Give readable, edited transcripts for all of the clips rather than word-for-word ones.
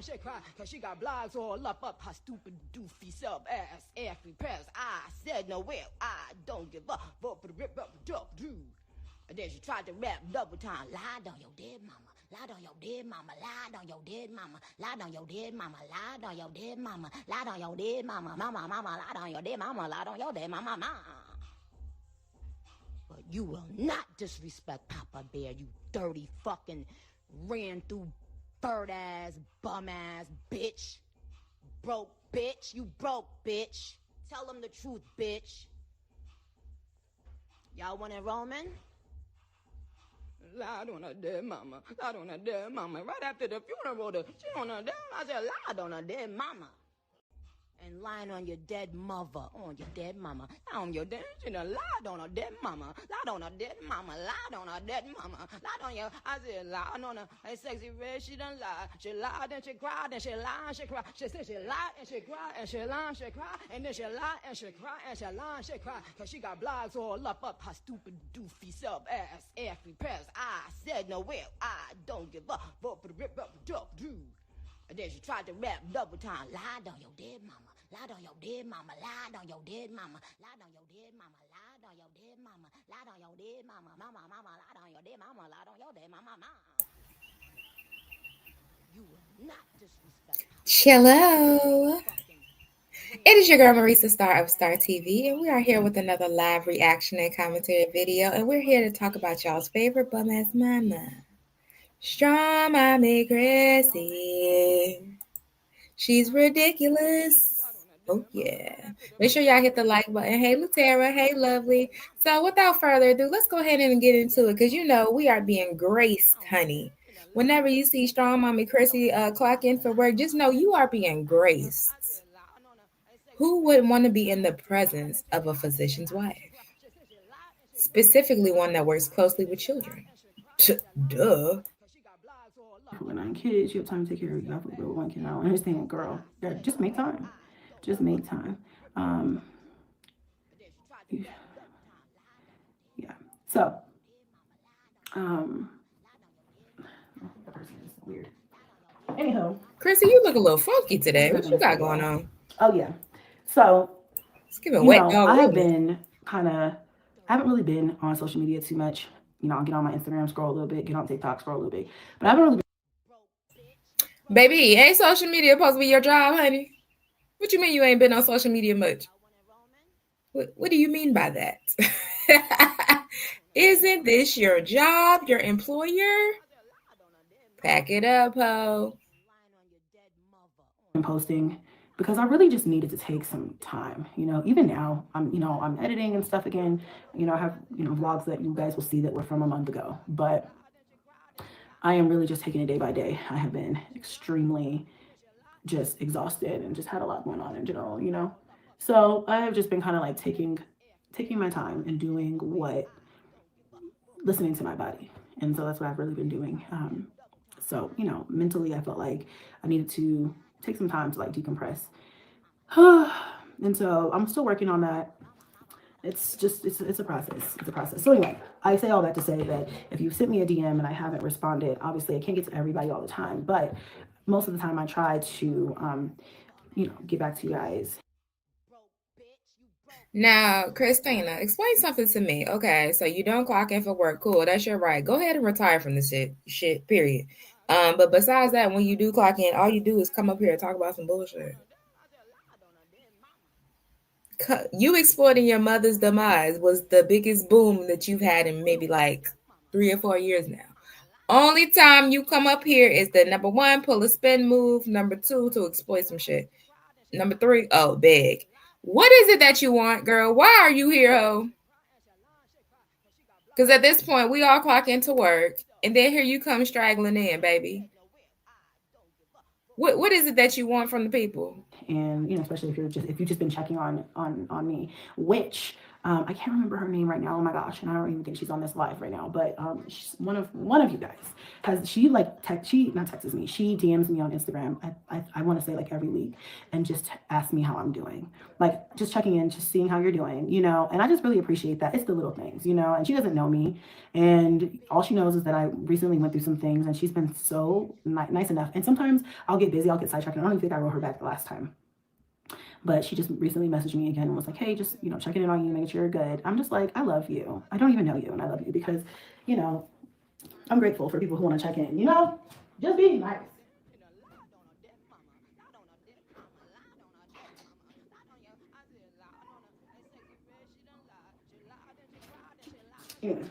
she cry, cause she got blogs all up her stupid doofy sub ass every press. I said no well, I don't give up, but rip up the do. And then she tried to rap double time. Lied on your dead mama. Lied on your dead mama. Lied on your dead mama. Lied on your dead mama. Lied on your dead mama. Lied on your dead mama. Mama, lied on your dead mama. Lied on your dead mama. Mama. But you will not disrespect Papa Bear, you dirty fucking ran through bird ass, bum ass bitch. Broke bitch. You broke bitch. Tell them the truth, bitch. Y'all want enrollment? Lied on her dead mama. Lied on her dead mama. Right after the funeral, she on her dead. I said, lied on her dead mama. And lying on your dead mother, on your dead mama, on your dead, she done lied on her dead mama, lied on her dead mama, lied on her dead mama, lied on your, I said, lied on her, hey, sexy red, she done lied, she lied and she cried, and she lied and she cried, she said she lied and she cried, and she lied and she cried, and then she lied and she cried, and she lied and she cried, cause she got blogs all up her stupid doofy sub ass every press. I said no well, I don't give up, but rip up the do. And then she tried to rap double time. Lied on your dead mama. Lied on your dead mama. Lied on your dead mama. Lied on your dead mama. Lied on your dead mama. Lied on your dead mama. Mama, lied on your dead mama. Lied on your dead mama. Mama. You will not disrespect. Hello. It is your girl Marisa, star of Star TV, and we are here with another live reaction and commentary video, and we're here to talk about y'all's favorite bum-ass mama, Strong Mommy CHRISSY. She's ridiculous. Oh, yeah. Make sure y'all hit the like button. Hey, Latera. Hey, lovely. So without further ado, let's go ahead and get into it, because you know we are being graced, honey. Whenever you see Strong Mommy CHRISSY clock in for work, just know you are being graced. Who wouldn't want to be in the presence of a physician's wife? Specifically one that works closely with children. Duh. With 9 kids, you have time to take care of yourself with one kid. I don't understand, girl. Just make time. Just make time. Yeah. So, that person is weird. Anyhow, CHRISSY, you look a little funky today. What you got going on? Oh yeah. So, it's giving wet dog. I have been I haven't really been on social media too much. You know, I'll get on my Instagram, scroll a little bit, get on TikTok, scroll a little bit. But I haven't really Baby, ain't social media supposed to be your job, honey? What you mean you ain't been on social media much? What do you mean by that? Isn't this your job, your employer? Pack it up, ho. I'm posting because I really just needed to take some time. You know, even now, I'm editing and stuff again. You know, I have, vlogs that you guys will see that were from a month ago. But I am really just taking it day by day. I have been extremely just exhausted and just had a lot going on in general, So I have just been kind of like taking my time and doing listening to my body. And so that's what I've really been doing. So, mentally I felt like I needed to take some time to like decompress. And so I'm still working on that. It's a process. It's a process. So anyway, I say all that to say that if you sent me a DM and I haven't responded, obviously I can't get to everybody all the time, but most of the time I try to, get back to you guys. Now, Christina, explain something to me. Okay, so you don't clock in for work. Cool, that's your right. Go ahead and retire from this shit, period. But besides that, when you do clock in, all you do is come up here and talk about some bullshit. You exploiting your mother's demise was the biggest boom that you've had in maybe like 3 or 4 years now. Only time you come up here is the number 1, pull a spin move. Number 2, to exploit some shit. Number 3, oh, beg. What is it that you want, girl? Why are you here, ho? Because at this point, we all clock into work, and then here you come straggling in, baby. What is it that you want from the people? And especially if you've just been checking on me, which I can't remember her name right now. Oh my gosh, and I don't even think she's on this live right now. But she's one of you guys has she like she not texts me. She DMs me on Instagram. I want to say like every week, and just asks me how I'm doing. Like just checking in, just seeing how you're doing, you know. And I just really appreciate that. It's the little things, you know. And she doesn't know me, and all she knows is that I recently went through some things, and she's been so nice enough. And sometimes I'll get busy, I'll get sidetracked, and I don't even think I wrote her back the last time. But she just recently messaged me again and was like, hey, just, you know, checking in on you, making sure you're good. I'm just like, I love you. I don't even know you, and I love you because, you know, I'm grateful for people who want to check in, you know, just being nice. Anyway.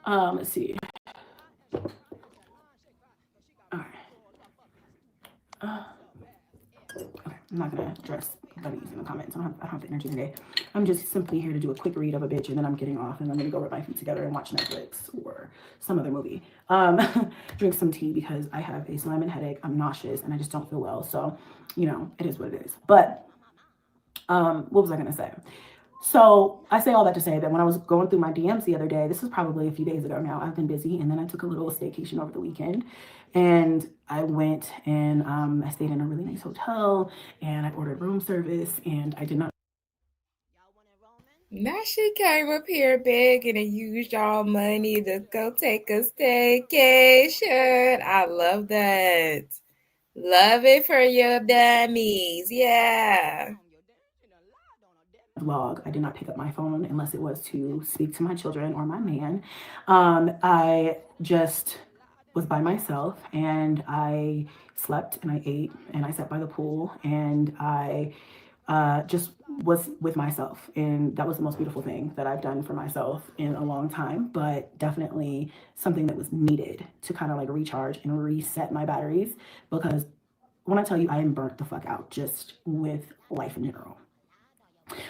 Let's see. All right. Okay, I'm not gonna address buddies in the comments. I don't have the energy today. I'm just simply here to do a quick read of a bitch, and then I'm getting off, and I'm gonna go rub my feet together and watch Netflix or some other movie. Drink some tea because I have a slamming headache. I'm nauseous, and I just don't feel well. So, you know, it is what it is. But what was I gonna say? So I say all that to say that when I was going through my DMs the other day, this is probably a few days ago now, I've been busy, and then I took a little staycation over the weekend, and I went and I stayed in a really nice hotel, and I ordered room service, and I did not. Now she came up here begging and used y'all money to go take a staycation. I love that. Love it for your dummies. Yeah. Vlog. I did not pick up my phone unless it was to speak to my children or my man. I just was by myself, and I slept and I ate and I sat by the pool, and I just was with myself. And that was the most beautiful thing that I've done for myself in a long time, but definitely something that was needed to kind of like recharge and reset my batteries, because when I tell you I am burnt the fuck out just with life in general.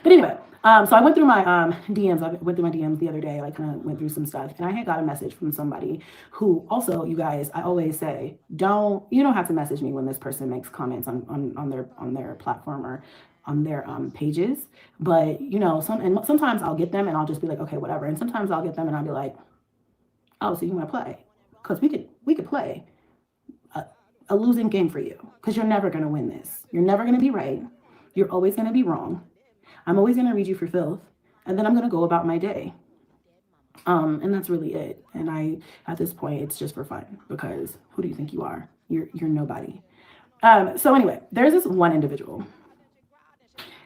But anyway, so I went through my DMs. I went through my DMs the other day. I kind of went through some stuff, and I had got a message from somebody who also, you guys, I always say, you don't have to message me when this person makes comments on their platform or on their pages. But you know, sometimes I'll get them and I'll just be like, okay, whatever. And sometimes I'll get them and I'll be like, oh, so you want to play? Because we could play a losing game for you, because you're never gonna win this. You're never gonna be right. You're always gonna be wrong. I'm always going to read you for filth, and then I'm going to go about my day. And that's really it. And at this point, it's just for fun, because who do you think you are? You're nobody. So anyway, there's this one individual,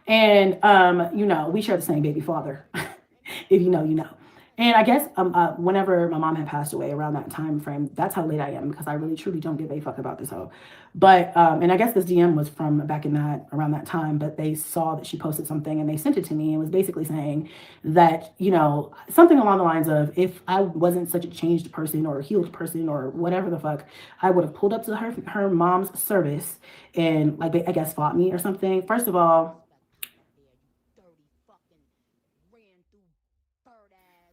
and, you know, we share the same baby father. If you know, you know. And I guess whenever my mom had passed away, around that time frame, that's how late I am, because I really truly don't give a fuck about this hoe. But and I guess this DM was from back in around that time, but they saw that she posted something and they sent it to me, and was basically saying that, you know, something along the lines of, if I wasn't such a changed person or a healed person or whatever the fuck, I would have pulled up to her mom's service and, like, I guess fought me or something. First of all,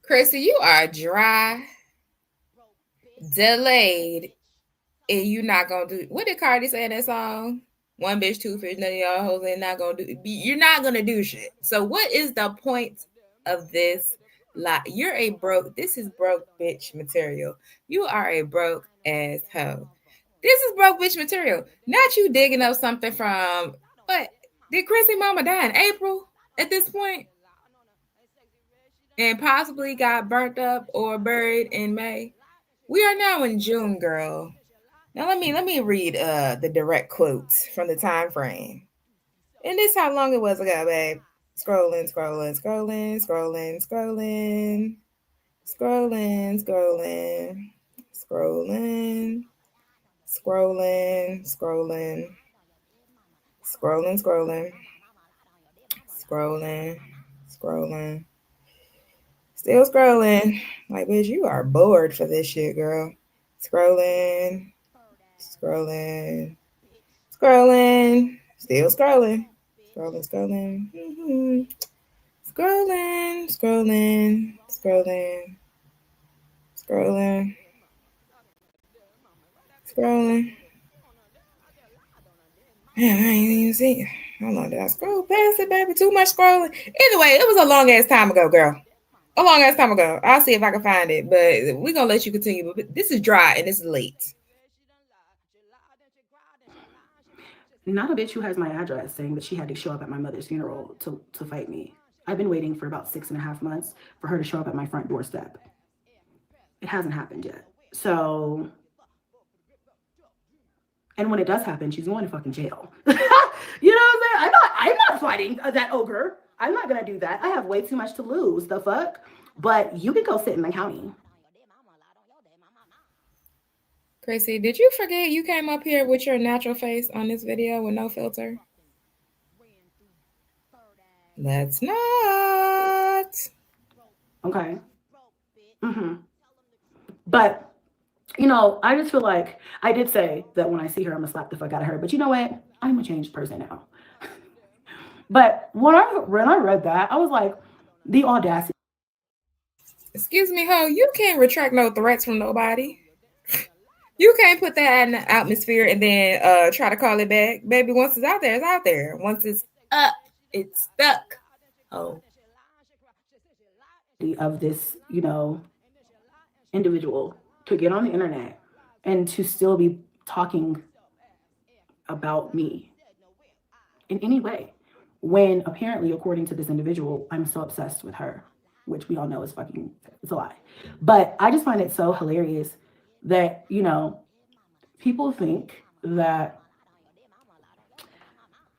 CHRISSY, you are dry, delayed, and you not gonna do. What did Cardi say in that song? One bitch, two fish, none of y'all hoes ain't not gonna do. You're not gonna do shit. So what is the point of this lie? You're a broke. This is broke bitch material. You are a broke ass hoe. This is broke bitch material. Not you digging up something from. What did CHRISSY mama die in April at this point? And possibly got burnt up or buried in May. We are now in June, girl. Now let me read the direct quotes from the time frame. And this how long it was ago, babe. Scrolling, scrolling, scrolling, scrolling, scrolling, scrolling, scrolling, scrolling, scrolling, scrolling, scrolling, scrolling, scrolling, scrolling. Still scrolling. Like, bitch, you are bored for this shit, girl. Scrolling, scrolling, scrolling. Still scrolling. Scrolling, scrolling. Mm-hmm. Scrolling, scrolling, scrolling, scrolling, scrolling. Man, I ain't even see it. Hold on, did I scroll past it, baby? Too much scrolling. Anyway, it was a long ass time ago, girl. A long ass time ago. I'll see if I can find it, but we're gonna let you continue. But this is dry and it's late. Not a bitch who has my address saying that she had to show up at my mother's funeral to fight me. I've been waiting for about 6.5 months for her to show up at my front doorstep. It hasn't happened yet. So, and when it does happen, she's going to fucking jail. You know what I'm saying? I'm not fighting that ogre. I'm not gonna do that. I have way too much to lose. The fuck? But you can go sit in the county. Chrissy, did you forget you came up here with your natural face on this video with no filter? Let's not. Okay. But, you know, I just feel like I did say that when I see her, I'm gonna slap the fuck out of her. But you know what? I'm a changed person now. But when I read that, I was like, the audacity. Excuse me, ho, you can't retract no threats from nobody. You can't put that in the atmosphere and then try to call it back. Baby, once it's out there, it's out there. Once it's up, it's stuck. Oh. Of this, you know, individual to get on the internet and to still be talking about me in any way, when apparently, according to this individual, I'm so obsessed with her, which we all know is fucking, it's a lie. But I just find it so hilarious that, you know, people think that,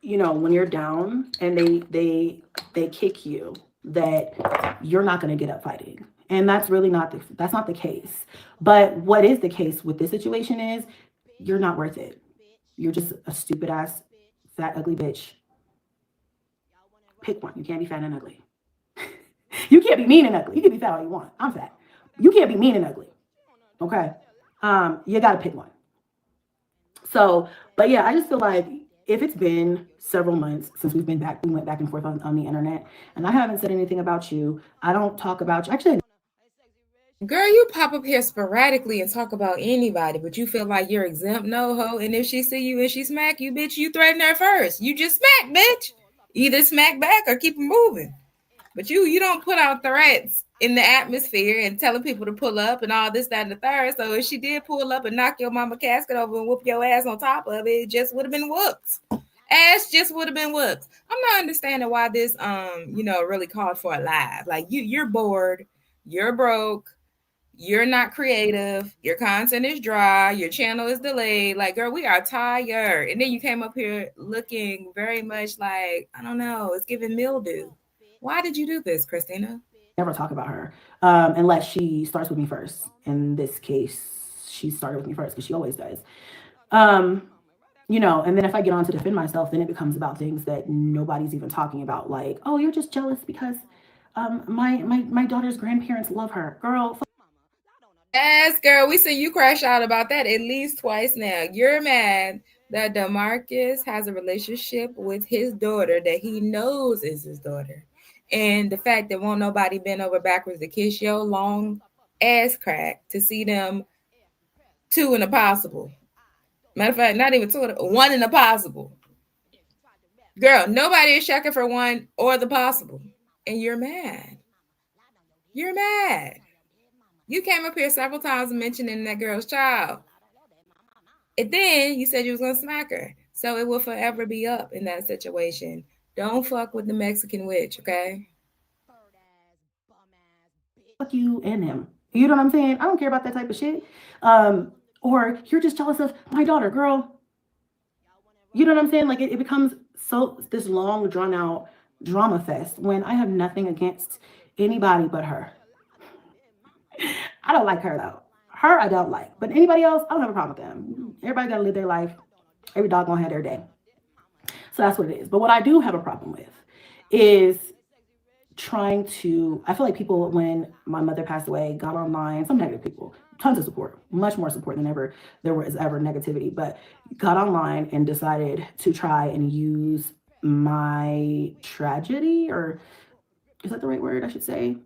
you know, when you're down and they kick you, that you're not going to get up fighting. And that's really not the case. But what is the case with this situation is you're not worth it. You're just a stupid ass, fat, ugly bitch. Pick one. You can't be fat and ugly. You can't be mean and ugly. You can be fat all you want. I'm fat. You can't be mean and ugly. Okay. You got to pick one. So, but yeah, I just feel like if it's been several months since we went back and forth on the internet, and I haven't said anything about you, I don't talk about you. Actually, girl, you pop up here sporadically and talk about anybody, but you feel like you're exempt, no ho. And if she see you and she smack you, bitch, you threaten her first. You just smack, bitch. Either smack back or keep it moving. But you don't put out threats in the atmosphere and telling people to pull up and all this, that, and the third. So if she did pull up and knock your mama casket over and whoop your ass on top of it, it just would have been whooped. Ass just would have been whooped. I'm not understanding why this really called for a live. Like you're bored, you're broke, you're not creative, your content is dry, your channel is delayed. Like, girl, we are tired. And then you came up here looking very much like, I don't know, it's giving mildew. Why did you do this, Christina? Never talk about her unless she starts with me first. In this case, she started with me first because she always does. You know, and then if I get on to defend myself, then it becomes about things that nobody's even talking about. Like, oh, you're just jealous because my daughter's grandparents love her. Girl. Yes, girl, we see you crash out about that at least twice now. You're mad that Demarcus has a relationship with his daughter that he knows is his daughter. And the fact that won't nobody bend over backwards to kiss your long ass crack to see them two in a possible. Matter of fact, not even two, one in a possible. Girl, nobody is checking for one or the possible. And you're mad. You're mad. You came up here several times mentioning that girl's child. And then you said you was going to smack her. So it will forever be up in that situation. Don't fuck with the Mexican witch, okay? Fuck you and him. You know what I'm saying? I don't care about that type of shit. Or you're just jealous of my daughter, girl. You know what I'm saying? Like it becomes so this long drawn out drama fest when I have nothing against anybody but her. I don't like her though. Her I don't like. But anybody else, I don't have a problem with them. Everybody gotta live their life. Every dog gonna have their day. So that's what it is. But what I do have a problem with is trying to, I feel like people, when my mother passed away, got online, some negative people, tons of support, much more support than ever there was ever negativity, but got online and decided to try and use my tragedy, or is that the right word I should say?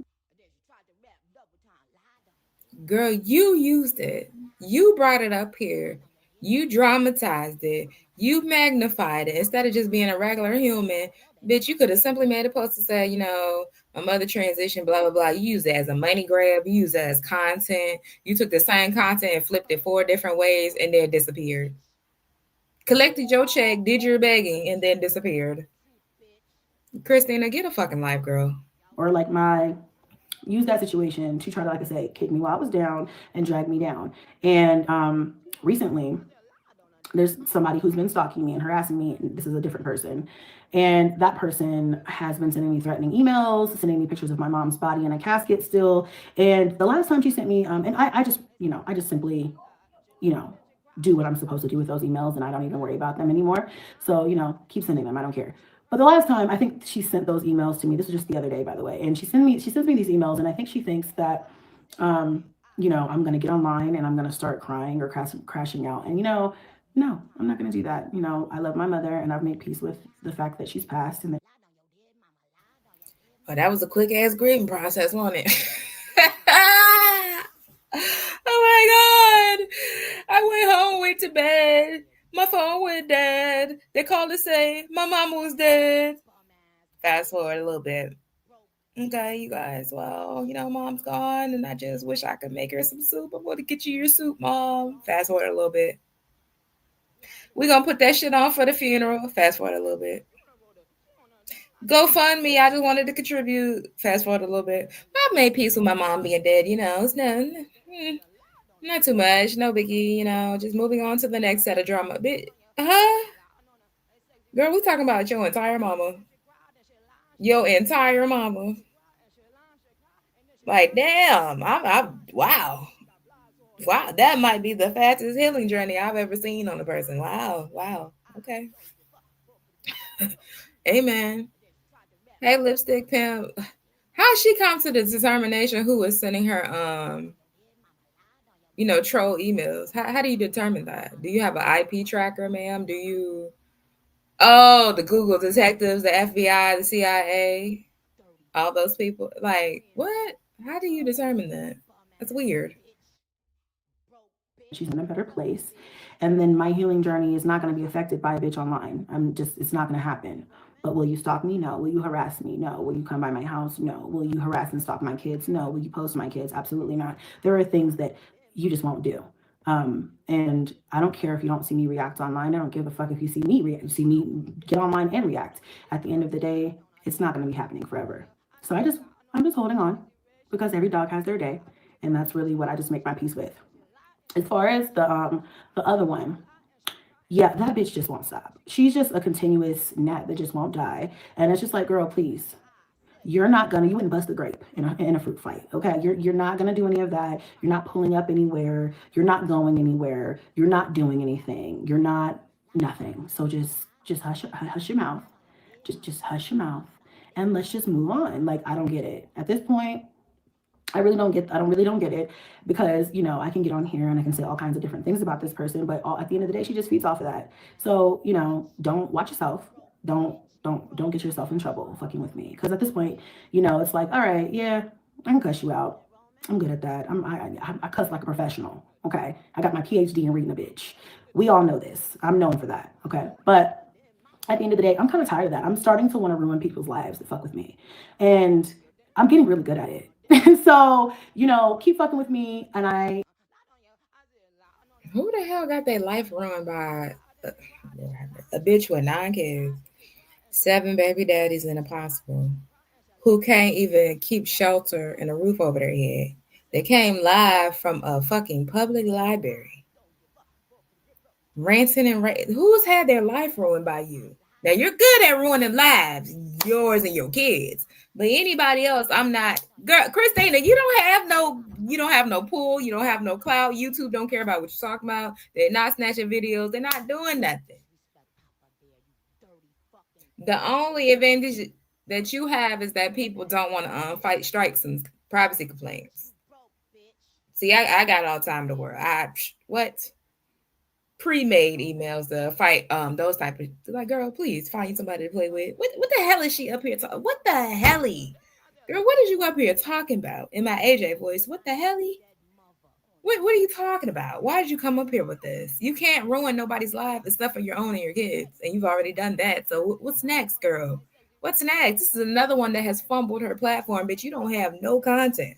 Girl, you used it. You brought it up here. You dramatized it. You magnified it. Instead of just being a regular human, bitch, you could have simply made a post to say, you know, my mother transitioned, blah, blah, blah. You used it as a money grab. You used it as content. You took the same content and flipped it 4 different ways and then disappeared. Collected your check, did your begging, and then disappeared. Christina, get a fucking life, girl. Or like use that situation to try to, like I say, kick me while I was down and drag me down. And recently, there's somebody who's been stalking me and harassing me. And this is a different person. And that person has been sending me threatening emails, sending me pictures of my mom's body in a casket still. And the last time she sent me, and I just, I just simply, do what I'm supposed to do with those emails, and I don't even worry about them anymore. So, keep sending them. I don't care. But the last time, I think she sent those emails to me. This was just the other day, by the way. And she sends me these emails, and I think she thinks that, I'm going to get online and I'm going to start crying or crashing out. And, no, I'm not going to do that. I love my mother, and I've made peace with the fact that she's passed. And that was a quick ass grieving process, wasn't it? Oh my God. I went home, went to bed. My phone went dead. They called to say my mama was dead. Fast forward a little bit. Okay, you guys, well, mom's gone, and I just wish I could make her some soup. I'm going to get you your soup, Mom. Fast forward a little bit. We're going to put that shit on for the funeral. Fast forward a little bit. GoFundMe, I just wanted to contribute. Fast forward a little bit. I've made peace with my mom being dead, It's not too much, no biggie, just moving on to the next set of drama. Girl, we talking about your entire mama. Your entire mama. Like, damn, wow. Wow, that might be the fastest healing journey I've ever seen on a person. Wow, okay. Amen. Hey, lipstick pimp. How she come to the determination who is sending her, troll emails? How do you determine that? Do you have an IP tracker, ma'am? Do you... Oh, the Google detectives, the FBI, the CIA, all those people. Like, what? How do you determine that? That's weird. She's in a better place. And then my healing journey is not going to be affected by a bitch online. It's not going to happen. But will you stalk me? No. Will you harass me? No. Will you come by my house? No. Will you harass and stalk my kids? No. Will you post my kids? Absolutely not. There are things that you just won't do. And I don't care if you don't see me react online. I don't give a fuck if you see me see me get online and react. At the end of the day, it's not going to be happening forever. So I'm just holding on, because every dog has their day. And that's really what I just make my peace with. As far as the other one, yeah, that bitch just won't stop. She's just a continuous gnat that just won't die. And it's just like, girl, please. You wouldn't bust a grape in a fruit fight, okay? You're not gonna do any of that. You're not pulling up anywhere. You're not going anywhere. You're not doing anything. You're not nothing. So just hush your mouth. Just hush your mouth, and let's just move on. Like, I don't get it at this point. I really don't get it, because, I can get on here and I can say all kinds of different things about this person, but at the end of the day, she just feeds off of that. So, don't watch yourself. Don't get yourself in trouble fucking with me. Because at this point, it's like, all right, yeah, I can cuss you out. I'm good at that. I cuss like a professional. Okay. I got my PhD in reading a bitch. We all know this. I'm known for that. Okay. But at the end of the day, I'm kind of tired of that. I'm starting to want to ruin people's lives that fuck with me. And I'm getting really good at it. So, keep fucking with me. And who the hell got their life ruined by a bitch with 9 kids, 7 baby daddies, and a possible, who can't even keep shelter and a roof over their head? They came live from a fucking public library, ranting and who's had their life ruined by you? Now, you're good at ruining lives, yours and your kids. But anybody else, I'm not. Girl, Christina, you don't have no pull. You don't have no clout. YouTube don't care about what you're talking about. They're not snatching videos. They're not doing nothing. The only advantage that you have is that people don't want to fight strikes and privacy complaints. See, I got all time to work. Pre-made emails to fight those type of, like, girl, please find somebody to play with. What the hell is she up here talking? What the helly? Girl, what is you up here talking about? In my AJ voice, what the helly? What are you talking about? Why did you come up here with this? You can't ruin nobody's life except for your own and your kids. And you've already done that. So what's next, girl? What's next? This is another one that has fumbled her platform, but you don't have no content.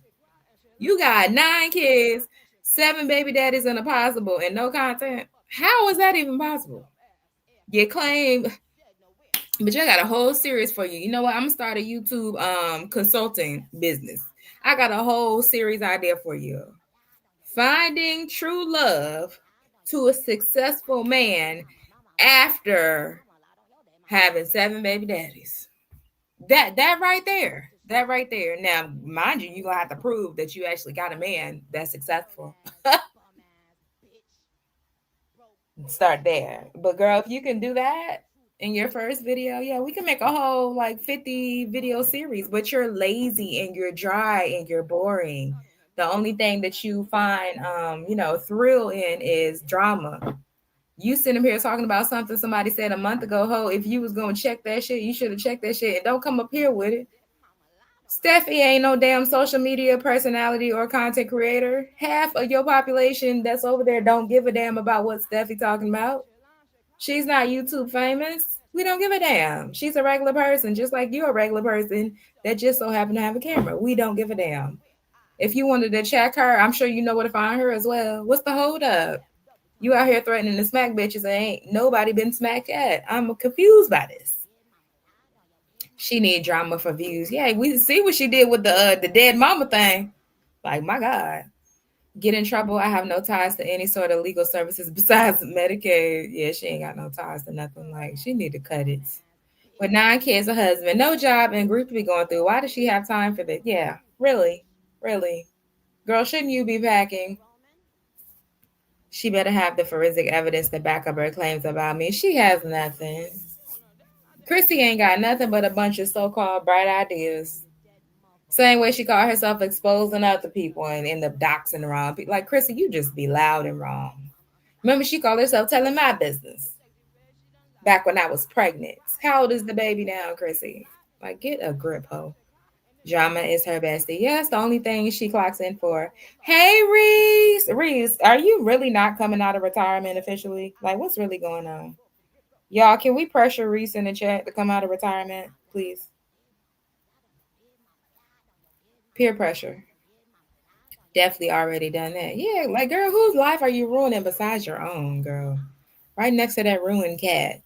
You got 9 kids, 7 baby daddies and a possible, and no content. How is that even possible? You claim, but I got a whole series for you. You know what? I'm gonna start a YouTube consulting business. I got a whole series idea for you. Finding true love to a successful man after having 7 baby daddies. That right there. That right there. Now, mind you, you're gonna have to prove that you actually got a man that's successful. Start there. But girl, if you can do that in your first video, yeah, we can make a whole like 50 video series, but you're lazy and you're dry and you're boring. The only thing that you find thrill in is drama. You sitting here talking about something somebody said a month ago. Ho, if you was gonna check that shit, you should have checked that shit. And don't come up here with it. Steffi ain't no damn social media personality or content creator. Half of your population that's over there don't give a damn about what Steffi talking about. She's not YouTube famous. We don't give a damn. She's a regular person, just like you're a regular person that just so happen to have a camera. We don't give a damn. If you wanted to check her, I'm sure you know where to find her as well. What's the hold up? You out here threatening to smack bitches and ain't nobody been smacked yet. I'm confused by this. She need drama for views. Yeah, we see what she did with the dead mama thing. Like, my God. Get in trouble. I have no ties to any sort of legal services besides Medicaid. Yeah, she ain't got no ties to nothing. Like, she need to cut it. With 9 kids, a husband, no job, and group to be going through. Why does she have time for this? Yeah, really. Really. Girl, shouldn't you be packing? She better have the forensic evidence to back up her claims about me. She has nothing. CHRISSY ain't got nothing but a bunch of so-called bright ideas. Same way she called herself exposing other people and end up doxing the wrong people. Like, CHRISSY, you just be loud and wrong. Remember, she called herself telling my business back when I was pregnant. How old is the baby now, CHRISSY? Like, get a grip, ho. Drama is her bestie. Yeah, that's the only thing she clocks in for. Hey, Reese. Reese, are you really not coming out of retirement officially? Like, what's really going on? Y'all, can we pressure Reese in the chat to come out of retirement, please? Peer pressure. Definitely already done that. Yeah, like, girl, whose life are you ruining besides your own, girl? Right next to that ruined cat.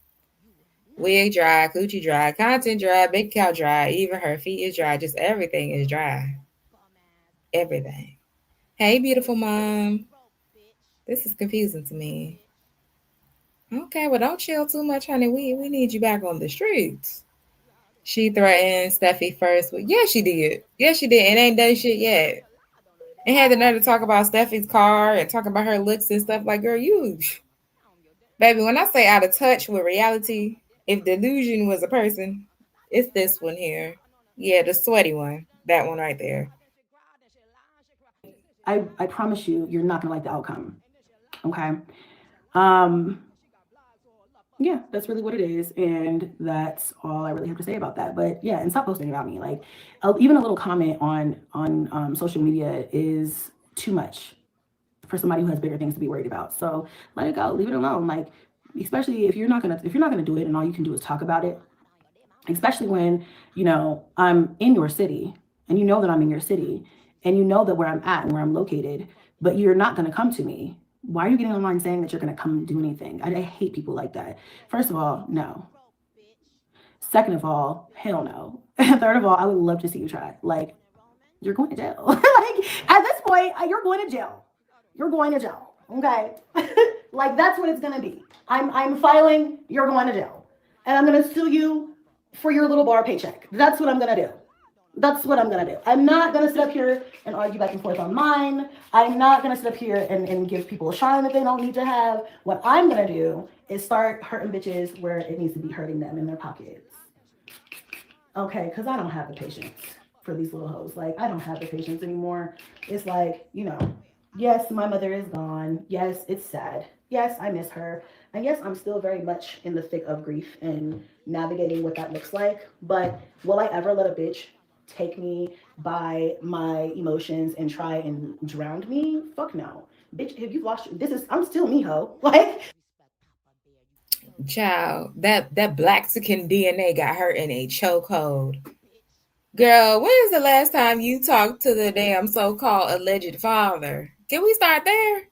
Wig dry, coochie dry, content dry, big cow dry, even her feet is dry. Just everything is dry. Everything. Hey, beautiful mom. This is confusing to me. Okay, well, don't chill too much, honey. We need you back on the streets. She threatened Steffi first. But yeah, she did. Yeah, she did. And ain't done shit yet. And had the nerve to talk about Steffi's car and talk about her looks and stuff. Like, girl, you... Baby, when I say out of touch with reality, if Delusion was a person, it's this one here. Yeah, the sweaty one. That one right there. I promise you, you're not gonna like the outcome. Okay. Yeah, that's really what it is, and that's all I really have to say about that. But yeah, and stop posting about me. Like, even a little comment on social media is too much for somebody who has bigger things to be worried about. So let it go, leave it alone. Like, especially if you're not gonna do it, and all you can do is talk about it. Especially when I'm in your city, and you know that I'm in your city, and you know that where I'm at and where I'm located, but you're not gonna come to me. Why are you getting online saying that you're going to come and do anything? I hate people like that. First of all, no. Second of all, hell no. Third of all, I would love to see you try. Like, you're going to jail. Like, at this point, you're going to jail. You're going to jail. Okay? Like, that's what it's going to be. I'm filing, you're going to jail. And I'm going to sue you for your little bar paycheck. That's what I'm going to do. That's what I'm going to do. I'm not going to sit up here and argue back and forth online. I'm not going to sit up here and give people a shine that they don't need to have. What I'm going to do is start hurting bitches where it needs to be hurting them in their pockets. Okay, because I don't have the patience for these little hoes. Like, I don't have the patience anymore. It's like, yes, my mother is gone. Yes, it's sad. Yes, I miss her. And yes, I'm still very much in the thick of grief and navigating what that looks like. But will I ever let a bitch take me by my emotions and try and drown me. Fuck no. Bitch, if you've lost, I'm still me, ho. Like, Child, that Blaxican DNA got her in a chokehold. Girl, when is the last time you talked to the damn so-called alleged father? Can we start there?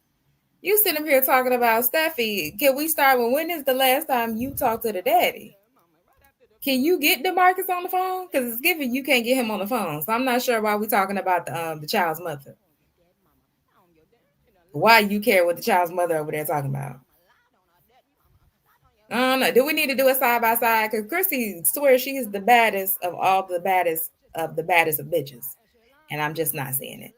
You sitting here talking about Steffi. Can we start with when is the last time you talked to the daddy? Can you get Demarcus on the phone? Because it's given you can't get him on the phone. So I'm not sure why we're talking about the child's mother. Why you care what the child's mother over there talking about? I don't know. Do we need to do it side by side? Because CHRISSY swears she's the baddest of all the baddest of bitches. And I'm just not seeing it.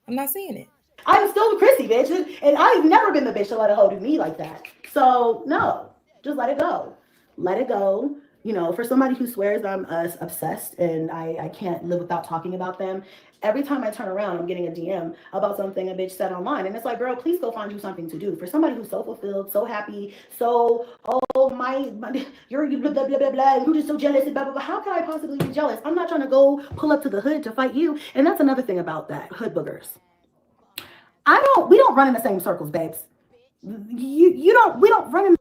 I'm not seeing it. I'm still CHRISSY, bitch. And I've never been the bitch to let a hoe do me like that. So, no. Just let it go. Let it go. You know, for somebody who swears I'm obsessed and I can't live without talking about them, every time I turn around, I'm getting a DM about something a bitch said online. And it's like, girl, please go find you something to do. For somebody who's so fulfilled, so happy, so, oh, you're blah, blah, blah, blah, blah, you're just so jealous, blah, blah, blah. How can I possibly be jealous? I'm not trying to go pull up to the hood to fight you. And that's another thing about that, hood boogers. We don't run in the same circles, babes. We don't run in.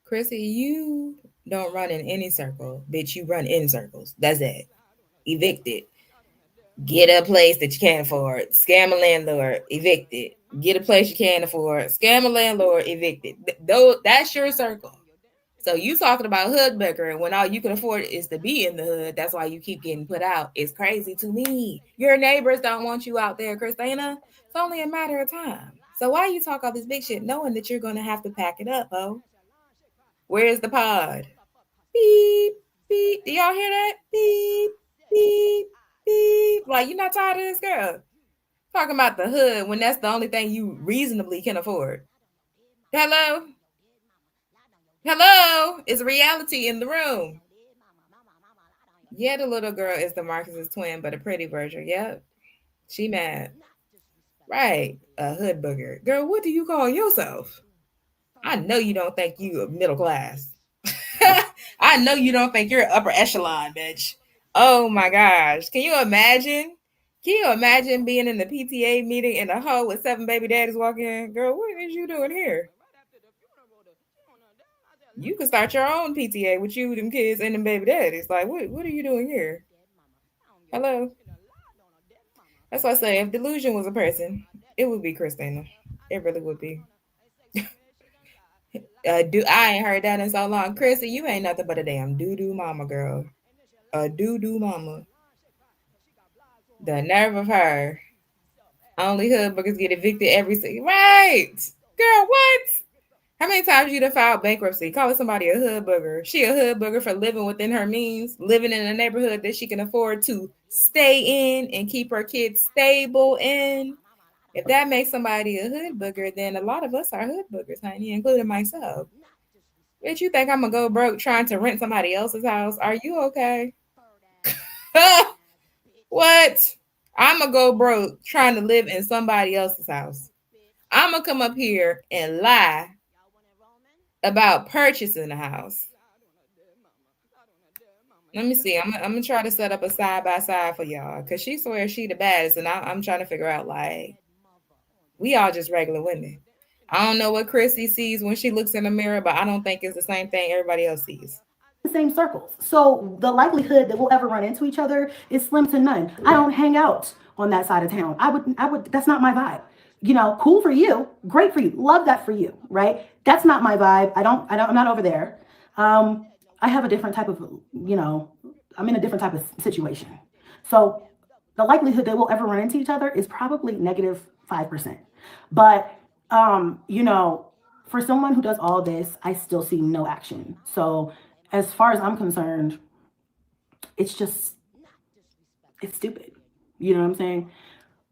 CHRISSY, you don't run in any circle, bitch. You run in circles. That's it. Evicted. Get a place that you can't afford. Scam a landlord. Evicted. Get a place you can't afford. Scam a landlord. Evicted. That's your circle. So you talking about hood booger when all you can afford is to be in the hood. That's why you keep getting put out. It's crazy to me. Your neighbors don't want you out there, Christina. It's only a matter of time. So why you talk all this big shit knowing that you're going to have to pack it up, ho? Where's the pod? Beep, beep. Do y'all hear that? Beep, beep, beep. Like, you're not tired of this girl? Talking about the hood when that's the only thing you reasonably can afford. Hello? Hello? Is reality in the room? Yeah, the little girl is Demarcus's twin, but a pretty version. Yep. She mad. Right. A hood booger. Girl, what do you call yourself? I know you don't think you middle class. I know you don't think you're upper echelon, bitch. Oh my gosh. Can you imagine? Can you imagine being in the PTA meeting in a hole with 7 baby daddies walking in? Girl, what is you doing here? You can start your own PTA with you, them kids, and them baby daddies. Like, what are you doing here? Hello? That's why I say, if Delusion was a person, it would be Christina. It really would be. I ain't heard that in so long. CHRISSY, you ain't nothing but a damn doo-doo mama, girl. A doo-doo mama. The nerve of her. Only hood boogers get evicted every single. Right. Girl, what? How many times you done filed bankruptcy? Calling somebody a hood booger. She a hood booger for living within her means, living in a neighborhood that she can afford to stay in and keep her kids stable in. If that makes somebody a hood booger, then a lot of us are hood boogers, honey, including myself. Bitch, you think I'm gonna go broke trying to rent somebody else's house? Are you okay? What? I'm gonna go broke trying to live in somebody else's house. I'm gonna come up here and lie about purchasing a house. Let me see. I'm gonna try to set up a side by side for y'all because she swears she the baddest, and I'm trying to figure out, like, we all just regular women. I don't know what CHRISSY sees when she looks in the mirror, but I don't think it's the same thing everybody else sees. The same circles. So the likelihood that we'll ever run into each other is slim to none. I don't hang out on that side of town. I would, that's not my vibe. You know, cool for you, great for you, love that for you, right? That's not my vibe. I'm not over there. I have a different type of, you know, I'm in a different type of situation. So the likelihood that we'll ever run into each other is probably -5%. But, you know, for someone who does all this, I still see no action. So as far as I'm concerned, it's stupid. You know what I'm saying?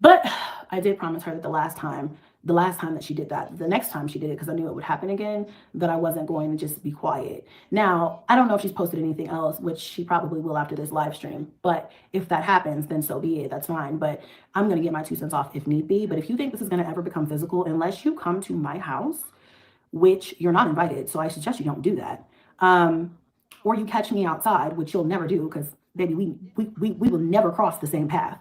But I did promise her that the last time that she did that, the next time she did it, because I knew it would happen again, that I wasn't going to just be quiet. Now, I don't know if she's posted anything else, which she probably will after this live stream. But if that happens, then so be it. That's fine. But I'm going to get my 2 cents off if need be. But if you think this is going to ever become physical, unless you come to my house, which you're not invited, so I suggest you don't do that. Or you catch me outside, which you'll never do because baby, we will never cross the same path.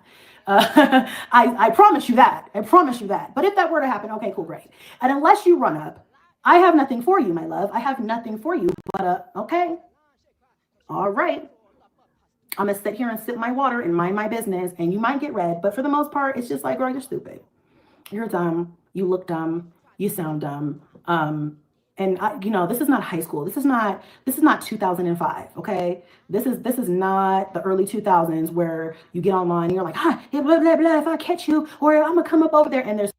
I promise you that. I promise you that. But if that were to happen, okay, cool, great. And unless you run up, I have nothing for you, my love. I have nothing for you. But okay, all right. I'm gonna sit here and sip my water and mind my business, and you might get red, but for the most part, it's just like, girl, you're stupid. You're dumb. You look dumb. You sound dumb. And this is not high school. This is not 2005. Okay, this is not the early 2000s where you get online and you're like, hi, blah blah blah. If I catch you, or I'm gonna come up over there, and there's.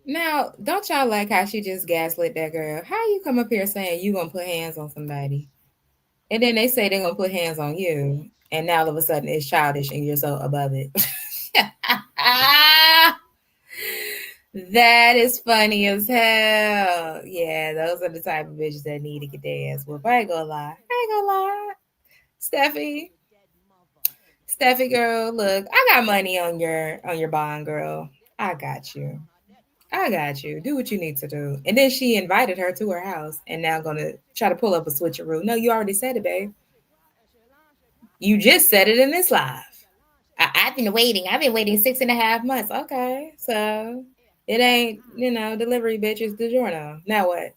Now, don't y'all like how she just gaslit that girl? How you come up here saying you gonna put hands on somebody, and then they say they're gonna put hands on you, and now all of a sudden it's childish and you're so above it. That is funny as hell. Yeah, those are the type of bitches that need to get their ass whooped. I ain't gonna lie. Steffi girl, look, I got money on your bond, girl. I got you. Do what you need to do. And then she invited her to her house and now gonna try to pull up a switcheroo. No, you already said it, babe. You just said it in this live. I've been waiting 6.5 months. Okay, so it ain't, delivery bitches DiGiorno. Now what?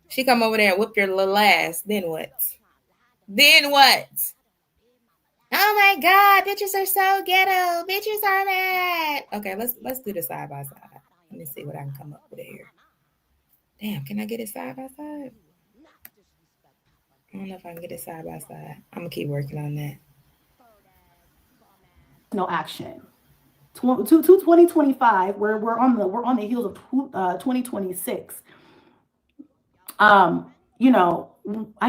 She come over there and whip your little ass. Then what? Oh my God, bitches are so ghetto. Bitches are mad. Okay, let's do the side by side. Let me see what I can come up with here. Damn, can I get it side by side? I don't know if I can get it side by side. I'm gonna keep working on that. No action. To 2025, where we're on the heels of 2026. I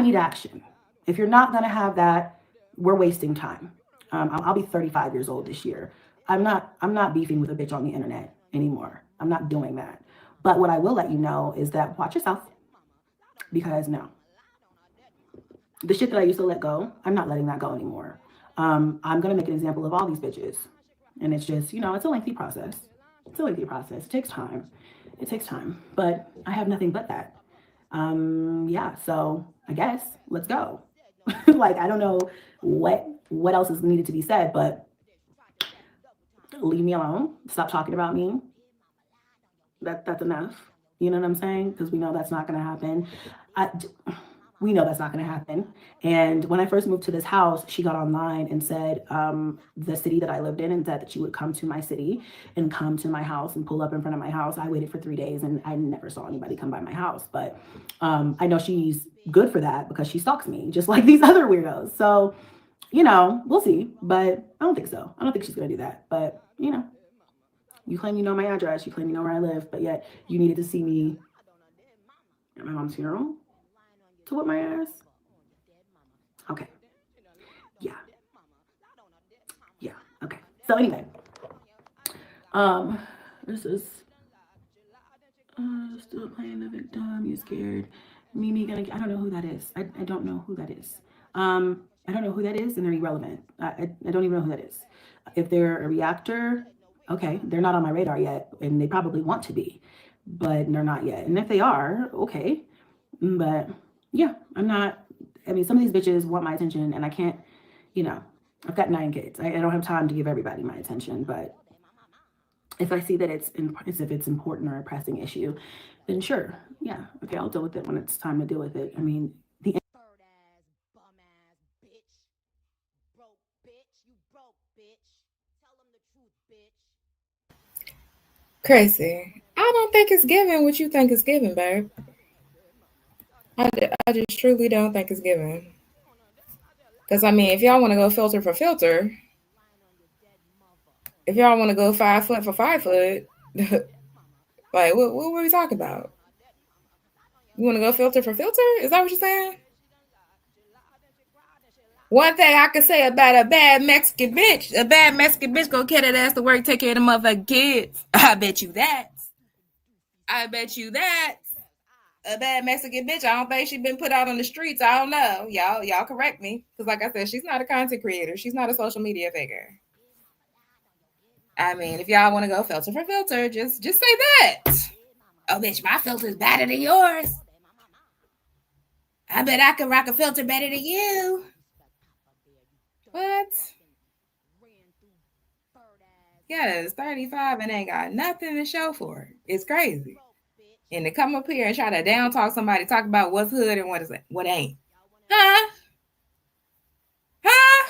need action. If you're not gonna have that, we're wasting time. I'll be 35 years old this year. I'm not beefing with a bitch on the internet anymore. I'm not doing that. But what I will let you know is that watch yourself, because no, the shit that I used to let go, I'm not letting that go anymore. I'm gonna make an example of all these bitches. And it's just, it's a lengthy process. It takes time. But I have nothing but that. So I guess let's go. Like, I don't know what else is needed to be said, but leave me alone. Stop talking about me. That's enough. You know what I'm saying? Because we know that's not going to happen. We know that's not going to happen. And when I first moved to this house, she got online and said the city that I lived in, and said that she would come to my city and come to my house and pull up in front of my house. I waited for 3 days and I never saw anybody come by my house. But I know she's good for that because she stalks me just like these other weirdos. So, we'll see. But I don't think so. I don't think she's going to do that. But, you claim you know my address. You claim you know where I live. But yet you needed to see me at my mom's funeral to whip my ass? Okay. Yeah. Okay. So anyway, this is still playing the victim. You scared? Mimi gonna? I don't know who that is. I don't know who that is. I don't know who that is, and they're irrelevant. I don't even know who that is. If they're a reactor, okay, they're not on my radar yet, and they probably want to be, but they're not yet. And if they are, okay, but. Yeah, I'm not. I mean, some of these bitches want my attention, and I can't, I've got 9 kids. I don't have time to give everybody my attention. But if I see that it's important or a pressing issue, then sure, yeah, okay, I'll deal with it when it's time to deal with it. I mean, the Bird ass, bum ass, bitch, broke bitch, you broke bitch. Tell them the truth, bitch. CHRISSY, I don't think it's given what you think it's given, babe. I just truly don't think it's given. Because, I mean, if y'all want to go filter for filter, if y'all want to go 5 foot for 5 foot, like, what were we talking about? You want to go filter for filter? Is that what you're saying? One thing I can say about a bad Mexican bitch gonna carry that ass to work, take care of the motherfucking kids. I bet you that. A bad Mexican bitch, I don't think she's been put out on the streets. I don't know. Y'all correct me. Because like I said, she's not a content creator. She's not a social media figure. I mean, if y'all want to go filter for filter, just say that. Oh, bitch, my filter's better than yours. I bet I can rock a filter better than you. What? Yes, 35 and ain't got nothing to show for it. It's crazy. And to come up here and try to down talk somebody, talk about what's hood and what ain't. Huh? Huh?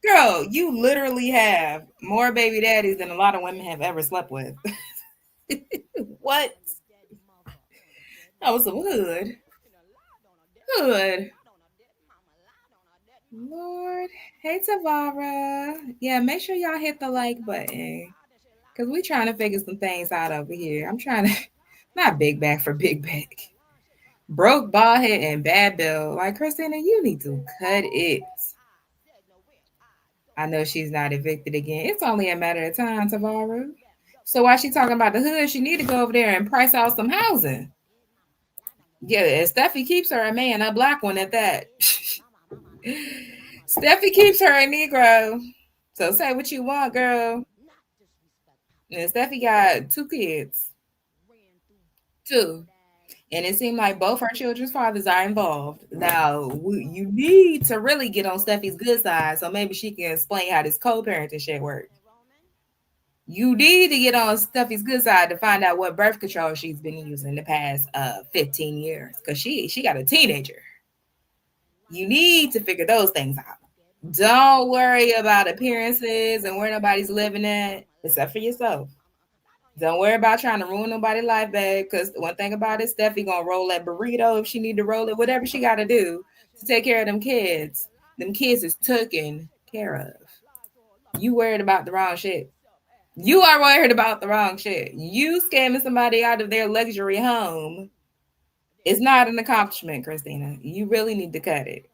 Girl, you literally have more baby daddies than a lot of women have ever slept with. What? That was some hood. Hood. Lord. Hey, Tavara. Yeah, make sure y'all hit the like button. Because we trying to figure some things out over here. I'm trying to, not big back for big back. Broke, bald head, and bad bill. Like, Christina, you need to cut it. I know she's not evicted again. It's only a matter of time, Tavara. So while she talking about the hood, she need to go over there and price out some housing. Yeah, and Steffi keeps her a man, a black one at that. Steffi keeps her a Negro. So say what you want, girl. And Steffi got 2 kids. 2. And it seemed like both her children's fathers are involved. Now, you need to really get on Steffi's good side so maybe she can explain how this co-parenting shit works. You need to get on Steffi's good side to find out what birth control she's been using the past 15 years because she got a teenager. You need to figure those things out. Don't worry about appearances and where nobody's living at, except for yourself. Don't worry about trying to ruin nobody's life, babe, because one thing about it, Steffi gonna roll that burrito if she need to roll it, whatever she got to do to take care of them kids. Them kids is taken care of. You worried about the wrong shit. You are worried about the wrong shit. You scamming somebody out of their luxury home is not an accomplishment, Christina. You really need to cut it.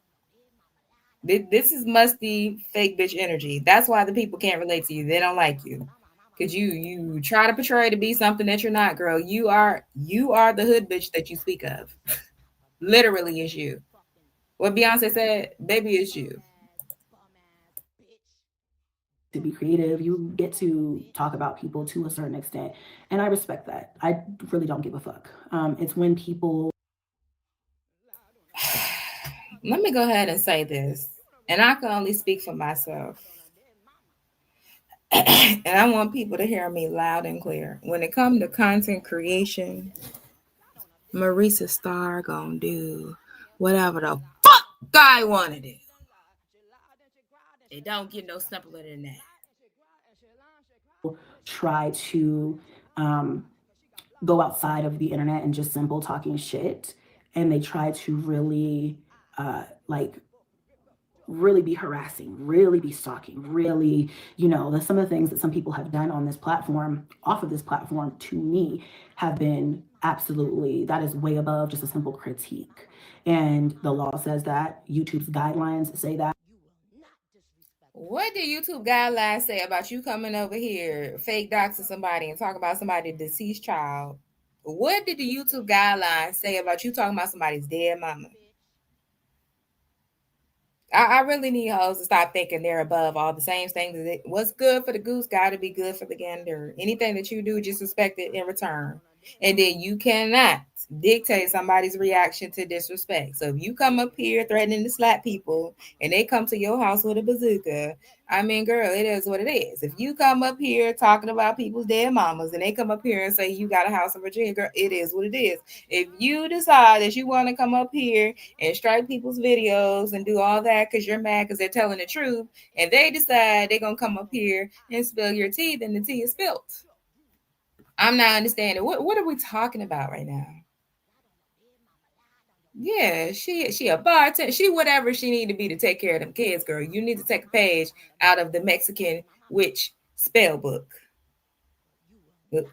This is musty, fake bitch energy. That's why the people can't relate to you. They don't like you. Because you try to portray to be something that you're not, girl. You are the hood bitch that you speak of. Literally is you. What Beyonce said, baby, it's you. To be creative, you get to talk about people to a certain extent, and I respect that. I really don't give a fuck. It's when people. Let me go ahead and say this, and I can only speak for myself. And I want people to hear me loud and clear. When it comes to content creation, Marisa Starr gonna do whatever the fuck I want to do. It don't get no simpler than that. Try to go outside of the internet and just simple talking shit, and they try to really really be harassing, really be stalking, really, some of the things that some people have done on this platform, off of this platform, to me, have been absolutely, that is way above just a simple critique. And the law says that, YouTube's guidelines say that. What do YouTube guidelines say about you coming over here, fake doxing somebody and talking about somebody's deceased child? What did the YouTube guidelines say about you talking about somebody's dead mama? I really need hoes to stop thinking they're above all the same things. What's good for the goose got to be good for the gander. Anything that you do, just respect it in return. And then you cannot dictate somebody's reaction to disrespect. So if you come up here threatening to slap people and they come to your house with a bazooka, I mean, girl, it is what it is. If you come up here talking about people's dead mamas and they come up here and say you got a house in Virginia, girl, it is what it is. If you decide that you want to come up here and strike people's videos and do all that because you're mad because they're telling the truth, and they decide they're going to come up here and spill your tea, then the tea is spilled. I'm not understanding. What are we talking about right now? Yeah, she a bartender. She whatever she need to be to take care of them kids, girl. You need to take a page out of the Mexican witch spell book.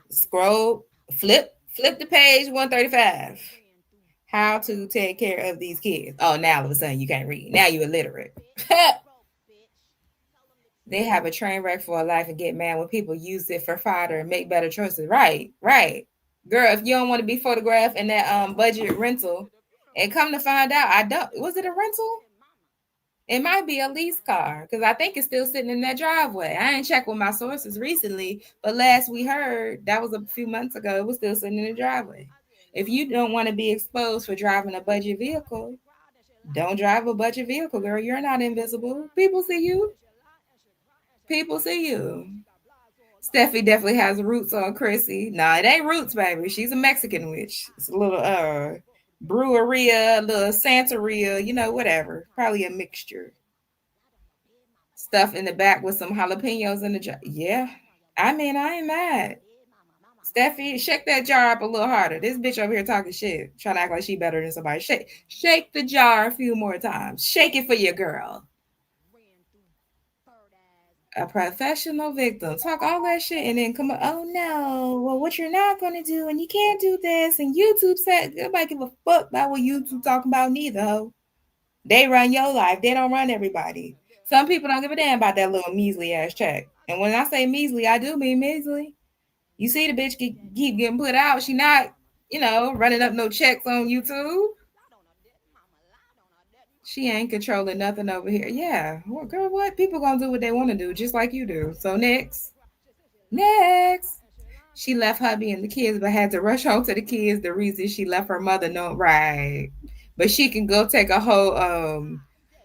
Scroll, flip the page 135. How to take care of these kids. Oh, now all of a sudden you can't read. Now you're illiterate. They have a train wreck for a life and get mad when people use it for fodder and make better choices. Right. Girl, if you don't want to be photographed in that budget rental, and come to find out, was it a rental? It might be a lease car because I think it's still sitting in that driveway. I ain't checked with my sources recently, but last we heard, that was a few months ago, it was still sitting in the driveway. If you don't want to be exposed for driving a budget vehicle, Don't drive a budget vehicle, girl. You're not invisible. People see you. People see you. Steffi definitely has roots on Chrissy. Nah, it ain't roots, baby. She's a Mexican witch. It's a little breweria, a little Santeria, whatever. Probably a mixture. Stuff in the back with some jalapenos in the jar. Yeah. I mean, I ain't mad. Steffi, shake that jar up a little harder. This bitch over here talking shit, trying to act like she better than somebody. Shake the jar a few more times. Shake it for your girl. A professional victim. Talk all that shit and then come up, oh no, well, what you're not going to do, and you can't do this, and YouTube said, nobody give a fuck about what YouTube talking about neither, ho. They run your life. They don't run everybody. Some people don't give a damn about that little measly ass check. And when I say measly, I do mean measly. You see the bitch keep getting put out. She not, running up no checks on YouTube. She ain't controlling nothing over here. Yeah. Well, girl, what? People gonna do what they want to do, just like you do. So next. She left hubby and the kids, but had to rush home to the kids. The reason she left her mother, no, right. But she can go take a whole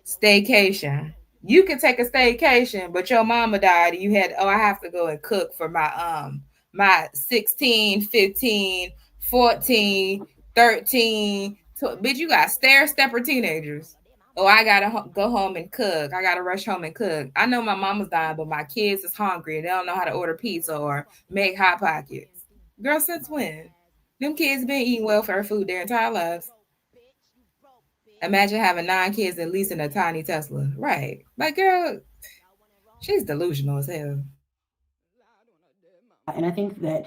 staycation. You can take a staycation, but your mama died and you had, I have to go and cook for my 16, 15, 14, 13, bitch, you got stepper teenagers. I gotta go home and cook. I gotta rush home and cook. I know my mama's dying, but my kids is hungry and they don't know how to order pizza or make hot pockets. Girl, since when? Them kids been eating welfare food their entire lives. Imagine having 9 kids and leasing a tiny Tesla. Right. Like, girl, she's delusional as hell. And I think that,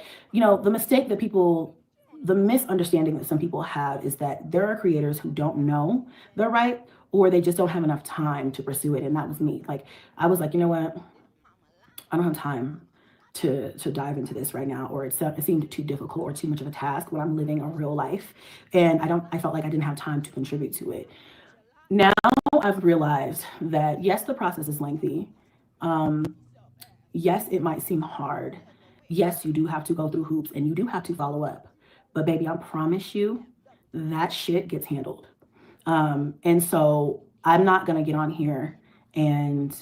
the misunderstanding that some people have is that there are creators who don't know they're right, or they just don't have enough time to pursue it. And that was me. Like, I was like, you know what? I don't have time to dive into this right now, or it seemed too difficult or too much of a task when I'm living a real life. And I felt like I didn't have time to contribute to it. Now I've realized that, yes, the process is lengthy. Yes, it might seem hard. Yes, you do have to go through hoops and you do have to follow up. But baby, I promise you, that shit gets handled. And so I'm not going to get on here and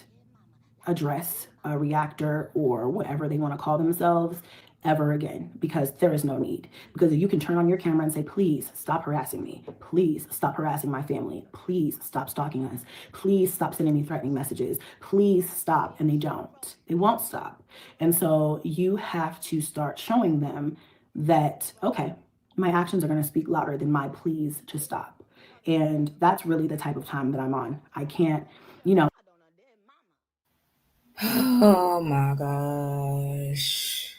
address a reactor or whatever they want to call themselves ever again, because there is no need. Because if you can turn on your camera and say, please stop harassing me, please stop harassing my family, please stop stalking us, please stop sending me threatening messages, please stop, and they won't stop. And so you have to start showing them that, okay, my actions are going to speak louder than my pleas to stop. And that's really the type of time that I'm on. I can't, Oh my gosh.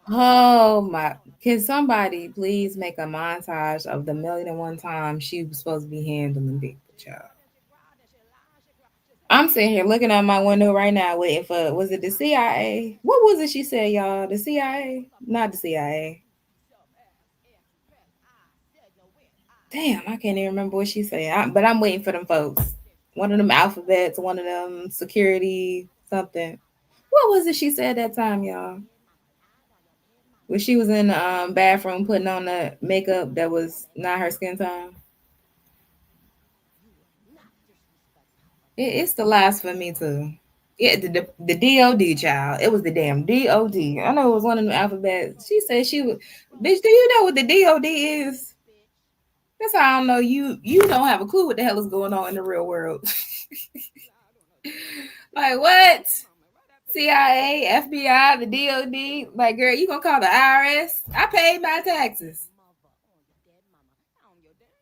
Oh my. Can somebody please make a montage of the 1,000,001 times she was supposed to be handling Bigfoot, child? I'm sitting here looking out my window right now waiting for, was it the CIA? What was it she said, y'all? The CIA? Not the CIA. Damn, I can't even remember what she said. But I'm waiting for them folks. One of them alphabets, one of them security, something. What was it she said that time, y'all? When she was in the bathroom putting on the makeup that was not her skin tone. It's the last for me too. Yeah, the DOD child. It was the damn DOD. I know it was one of the alphabets. She said she was, bitch, do you know what the DOD is? That's how I don't know you don't have a clue what the hell is going on in the real world. Like what? CIA, FBI, the DOD. Like, girl, you gonna call the IRS? I paid my taxes.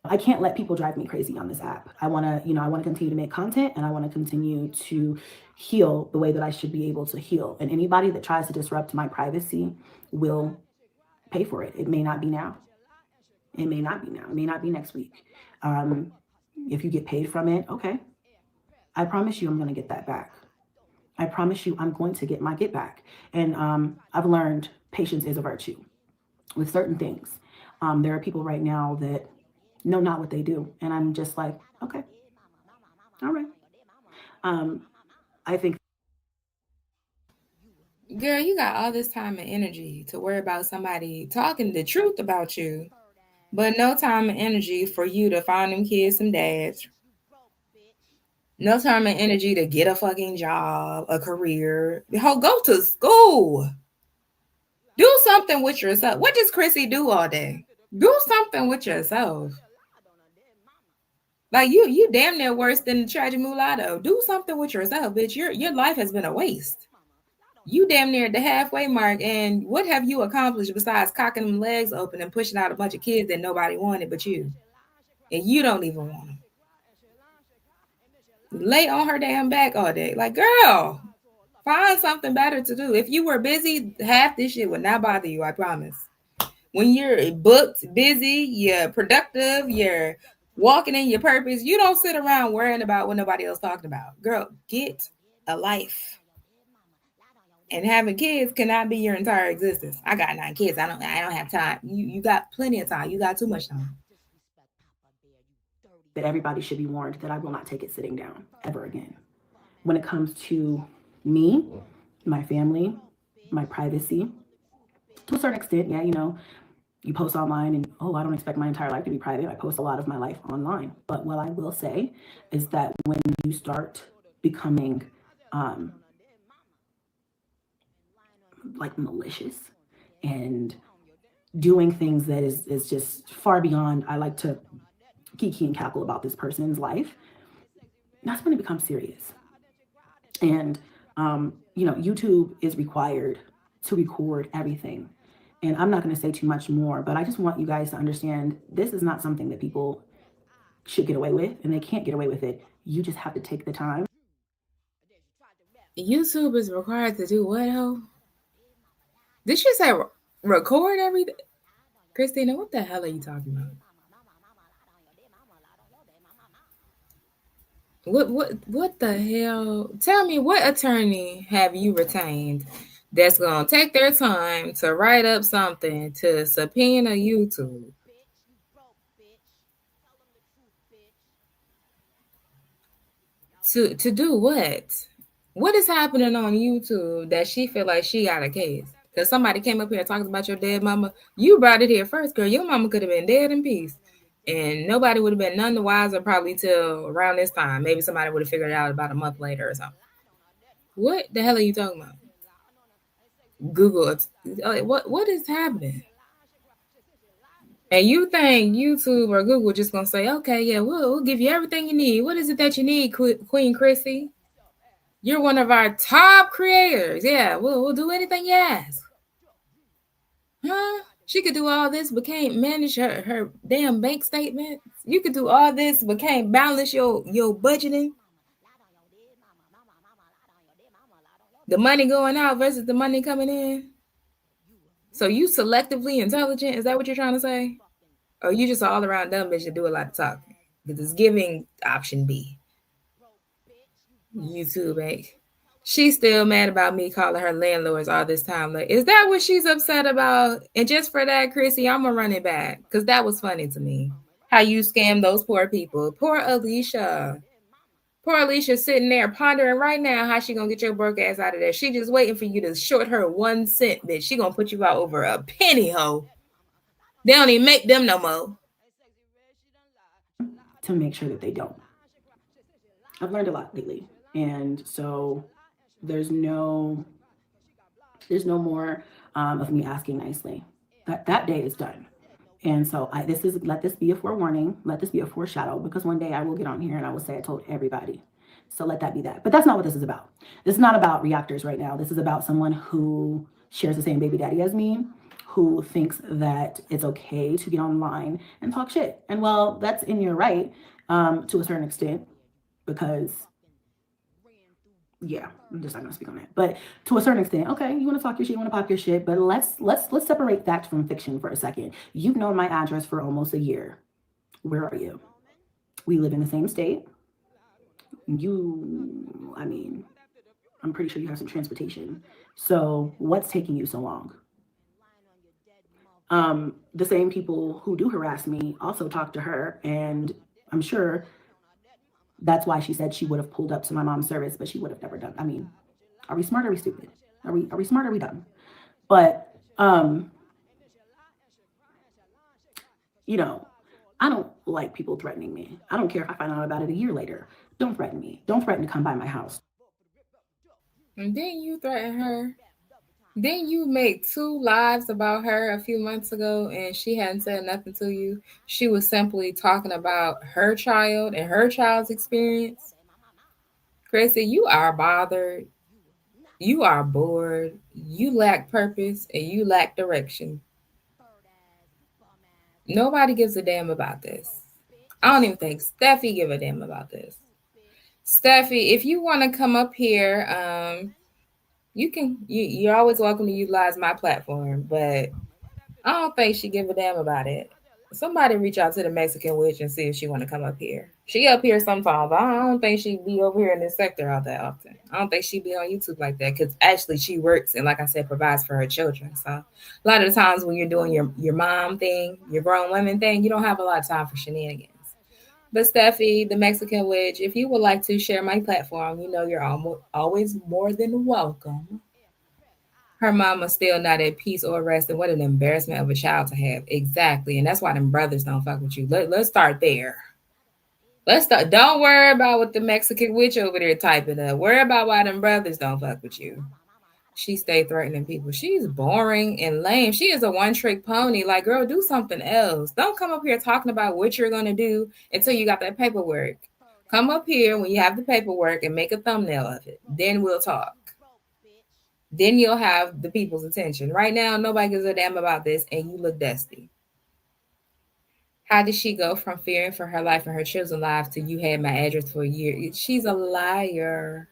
I can't let people drive me crazy on this app. I want to continue to make content, and I want to continue to heal the way that I should be able to heal. And anybody that tries to disrupt my privacy will pay for it. It may not be now. It may not be now. It may not be next week. If you get paid from it, okay. I promise you I'm going to get that back. I promise you I'm going to get my get back. And I've learned patience is a virtue with certain things. There are people right now that know not what they do. And I'm just like, okay, all right. I think. Girl, you got all this time and energy to worry about somebody talking the truth about you. but no time and energy for you to find them kids some dads. No time and energy to get a fucking job, a career. Ho, go to school. Do something with yourself. What does CHRISSY do all day? Do something with yourself. Like you damn near worse than the tragic mulatto. Do something with yourself, bitch. Your life has been a waste. You damn near at the halfway mark, and what have you accomplished besides cocking them legs open and pushing out a bunch of kids that nobody wanted but you? And you don't even want them. Lay on her damn back all day. Like, girl, find something better to do. If you were busy, half this shit would not bother you, I promise. When you're booked, busy, you're productive, you're walking in your purpose, you don't sit around worrying about what nobody else talking about. Girl, get a life. And having kids cannot be your entire existence. I got 9 kids. I don't have time. You got plenty of time. You got too much time. That everybody should be warned that I will not take it sitting down ever again. When it comes to me, my family, my privacy, to a certain extent, yeah, you know, you post online and, oh, I don't expect my entire life to be private. I post a lot of my life online. But what I will say is that when you start becoming like malicious and doing things that is just far beyond, I like to kiki and cackle about this person's life, that's when it becomes serious. And, you know, YouTube is required to record everything. And I'm not going to say too much more, but I just want you guys to understand this is not something that people should get away with, and they can't get away with it. You just have to take the time. YouTube is required to do what, ho? Did she say record everything? Christina, what the hell are you talking about? What the hell? Tell me, what attorney have you retained that's gonna take their time to write up something to subpoena YouTube? To do what? What is happening on YouTube that she feel like she got a case? Because somebody came up here talking about your dead mama. You brought it here first, girl. Your mama could have been dead in peace. And nobody would have been none the wiser probably till around this time. Maybe somebody would have figured it out about a month later or something. What the hell are you talking about? Google. What is happening? And you think YouTube or Google just gonna say, okay, yeah, we'll give you everything you need. What is it that you need, Queen CHRISSY? You're one of our top creators. Yeah, we'll do anything you ask. Huh? She could do all this, but can't manage her damn bank statements. You could do all this, but can't balance your budgeting. The money going out versus the money coming in. So you selectively intelligent? Is that what you're trying to say? Or you just all around dumb bitch that do a lot of talking? Because it's giving option B. YouTube ain't. She's still mad about me calling her landlords all this time. Like, is that what she's upset about? And just for that, CHRISSY, I'm gonna run it back because that was funny to me. How you scammed those poor people. Poor Alicia. Poor Alicia sitting there pondering right now how she gonna get your broke ass out of there. She just waiting for you to short her 1 cent, bitch. She gonna put you out over a penny, ho. They don't even make them no more. To make sure that they don't. I've learned a lot lately, and so there's no more of me asking nicely. That day is done. And so let this be a forewarning, let this be a foreshadow, because one day I will get on here and I will say I told everybody. So let that be that. But that's not what this is about. This is not about reactors right now. This is about someone who shares the same baby daddy as me, who thinks that it's okay to get online and talk shit. And well, that's in your right to a certain extent, because yeah, I'm just not gonna speak on that. But to a certain extent, okay, you want to talk your shit, you want to pop your shit, but let's separate fact from fiction for a second. You've known my address for almost a year. Where are you? We live in the same state. I mean, I'm pretty sure you have some transportation. So what's taking you so long? The same people who do harass me also talk to her, and I'm sure that's why she said she would have pulled up to my mom's service, but she would have never done. I mean, are we smart or are we stupid? Are we smart or are we dumb? But you know, I don't like people threatening me. I don't care if I find out about it a year later. Don't threaten me. Don't threaten to come by my house. And then you threaten her. Then you made 2 lives about her a few months ago and she hadn't said nothing to you. She was simply talking about her child and her child's experience. Chrissy, you are bothered. You are bored. You lack purpose and you lack direction. Nobody gives a damn about this. I don't even think Steffi give a damn about this. Steffi, if you want to come up here, you can. You're always welcome to utilize my platform, but I don't think she give a damn about it. Somebody reach out to the Mexican witch and see if she want to come up here. She up here sometimes, but I don't think she be over here in this sector all that often. I don't think she be on YouTube like that because actually she works and, like I said, provides for her children. So a lot of the times when you're doing your mom thing, your grown women thing, you don't have a lot of time for shenanigans. But Steffi, the Mexican witch, if you would like to share my platform, you know you're always more than welcome. Her mama still not at peace or rest, and what an embarrassment of a child to have. Exactly, and that's why them brothers don't fuck with you. Let's start there. Let's start. Don't worry about what the Mexican witch over there typing up. Worry about why them brothers don't fuck with you. She stay threatening people. She's boring and lame. She is a one-trick pony. Like, girl, do something else. Don't come up here talking about what you're gonna do until you got that paperwork. Come up here when you have the paperwork and make a thumbnail of it. Then we'll talk. Then you'll have the people's attention. Right now, nobody gives a damn about this, and you look dusty. How did she go from fearing for her life and her children's lives to you had my address for a year? She's a liar.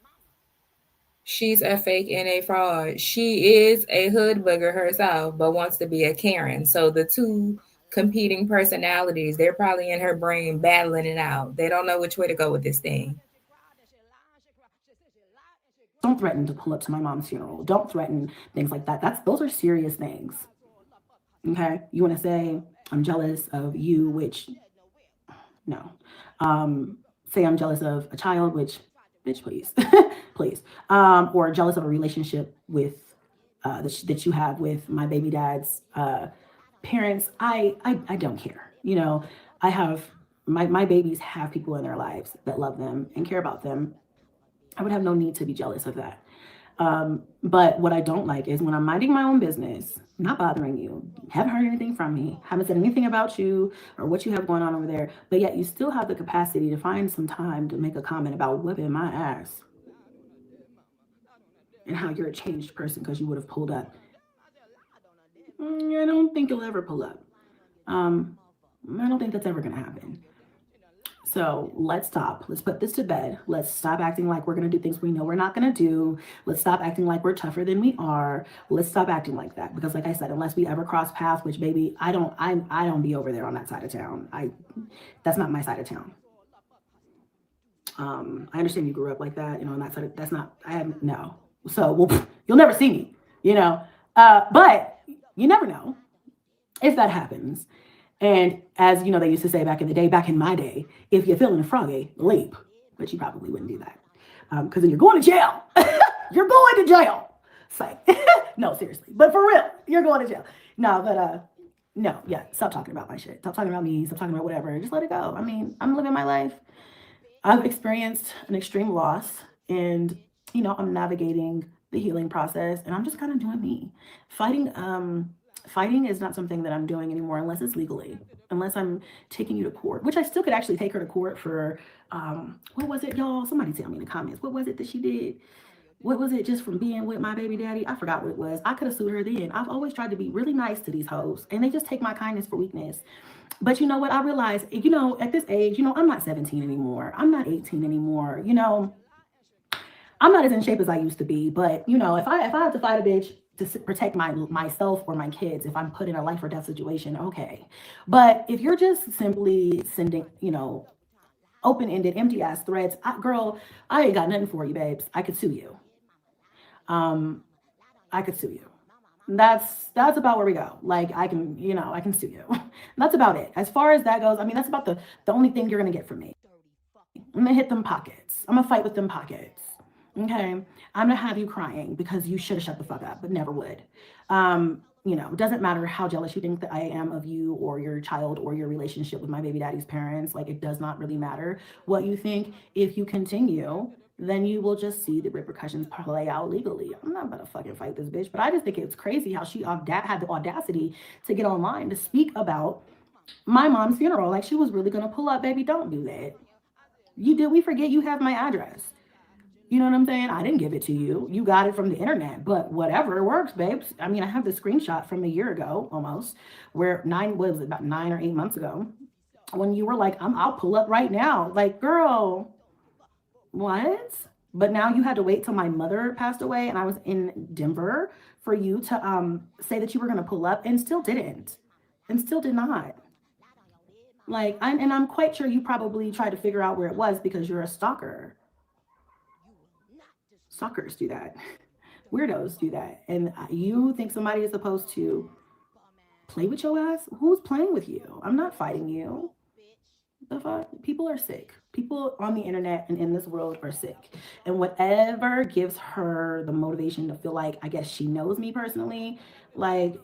She's a fake and a fraud. She is a hood booger herself, but wants to be a Karen. So the two competing personalities, they're probably in her brain battling it out. They don't know which way to go with this thing. Don't threaten to pull up to my mom's funeral. Don't threaten things like that. Those are serious things. Okay? You want to say, I'm jealous of you, which, no. Say I'm jealous of a child, which, bitch, please. Please. Or jealous of a relationship with, that you have with my baby dad's parents. I don't care. You know, I have, my babies have people in their lives that love them and care about them. I would have no need to be jealous of that. But what I don't like is when I'm minding my own business, not bothering you, haven't heard anything from me, haven't said anything about you or what you have going on over there, but yet you still have the capacity to find some time to make a comment about whipping my ass and how you're a changed person because you would have pulled up. I don't think you'll ever pull up. I don't think that's ever going to happen. So let's stop. Let's put this to bed. Let's stop acting like we're going to do things we know we're not going to do. Let's stop acting like we're tougher than we are. Let's stop acting like that. Because like I said, unless we ever cross paths, which baby, I don't be over there on that side of town. That's not my side of town. I understand you grew up like that, you know, on that side. That's not, no. So well, you'll never see me, you know, but you never know if that happens. And as you know, they used to say back in my day, if you're feeling froggy, leap. But you probably wouldn't do that because then you're going to jail. You're going to jail. It's like, no, seriously. But for real, you're going to jail. No, but no, yeah. Stop talking about my shit. Stop talking about me. Stop talking about whatever. Just let it go. I mean, I'm living my life. I've experienced an extreme loss, and you know, I'm navigating the healing process, and I'm just kind of doing me. Fighting is not something that I'm doing anymore unless it's legally, unless I'm taking you to court, which I still could actually take her to court for, what was it, y'all? Somebody tell me in the comments. What was it that she did? What was it just from being with my baby daddy? I forgot what it was. I could have sued her then. I've always tried to be really nice to these hoes, and they just take my kindness for weakness. But you know what? I realized, you know, at this age, you know, I'm not 17 anymore. I'm not 18 anymore. You know, I'm not as in shape as I used to be. But, you know, if I have to fight a bitch to protect myself or my kids, if I'm put in a life or death situation, okay. But if you're just simply sending, you know, open-ended, empty-ass threats, girl, I ain't got nothing for you, babes. I could sue you. I could sue you. That's about where we go. Like, I can sue you. That's about it. As far as that goes, I mean, that's about the only thing you're going to get from me. I'm going to hit them pockets. I'm going to fight with them pockets. Okay. I'm going to have you crying because you should have shut the fuck up, but never would. You You know, it doesn't matter how jealous you think that I am of you or your child or your relationship with my baby daddy's parents. Like, it does not really matter what you think. If you continue, then you will just see the repercussions play out legally. I'm not about to fucking fight this bitch, but I just think it's crazy how she had the audacity to get online to speak about my mom's funeral. Like, she was really gonna pull up, baby, don't do that. We forget you have my address. You know what I'm saying? I didn't give it to you. You got it from the internet, but whatever works, babes. I mean, I have the screenshot from a year ago almost, where about 9 or 8 months ago, when you were like, I'll pull up right now. Like, girl, what? But now you had to wait till my mother passed away and I was in Denver for you to say that you were going to pull up, and still didn't, and still did not. Like, I'm quite sure you probably tried to figure out where it was because you're a stalker. Stalkers do that. Weirdos do that. And you think somebody is supposed to play with your ass? Who's playing with you? I'm not fighting you. The fuck? People are sick. People on the internet and in this world are sick. And whatever gives her the motivation to feel like, I guess she knows me personally, like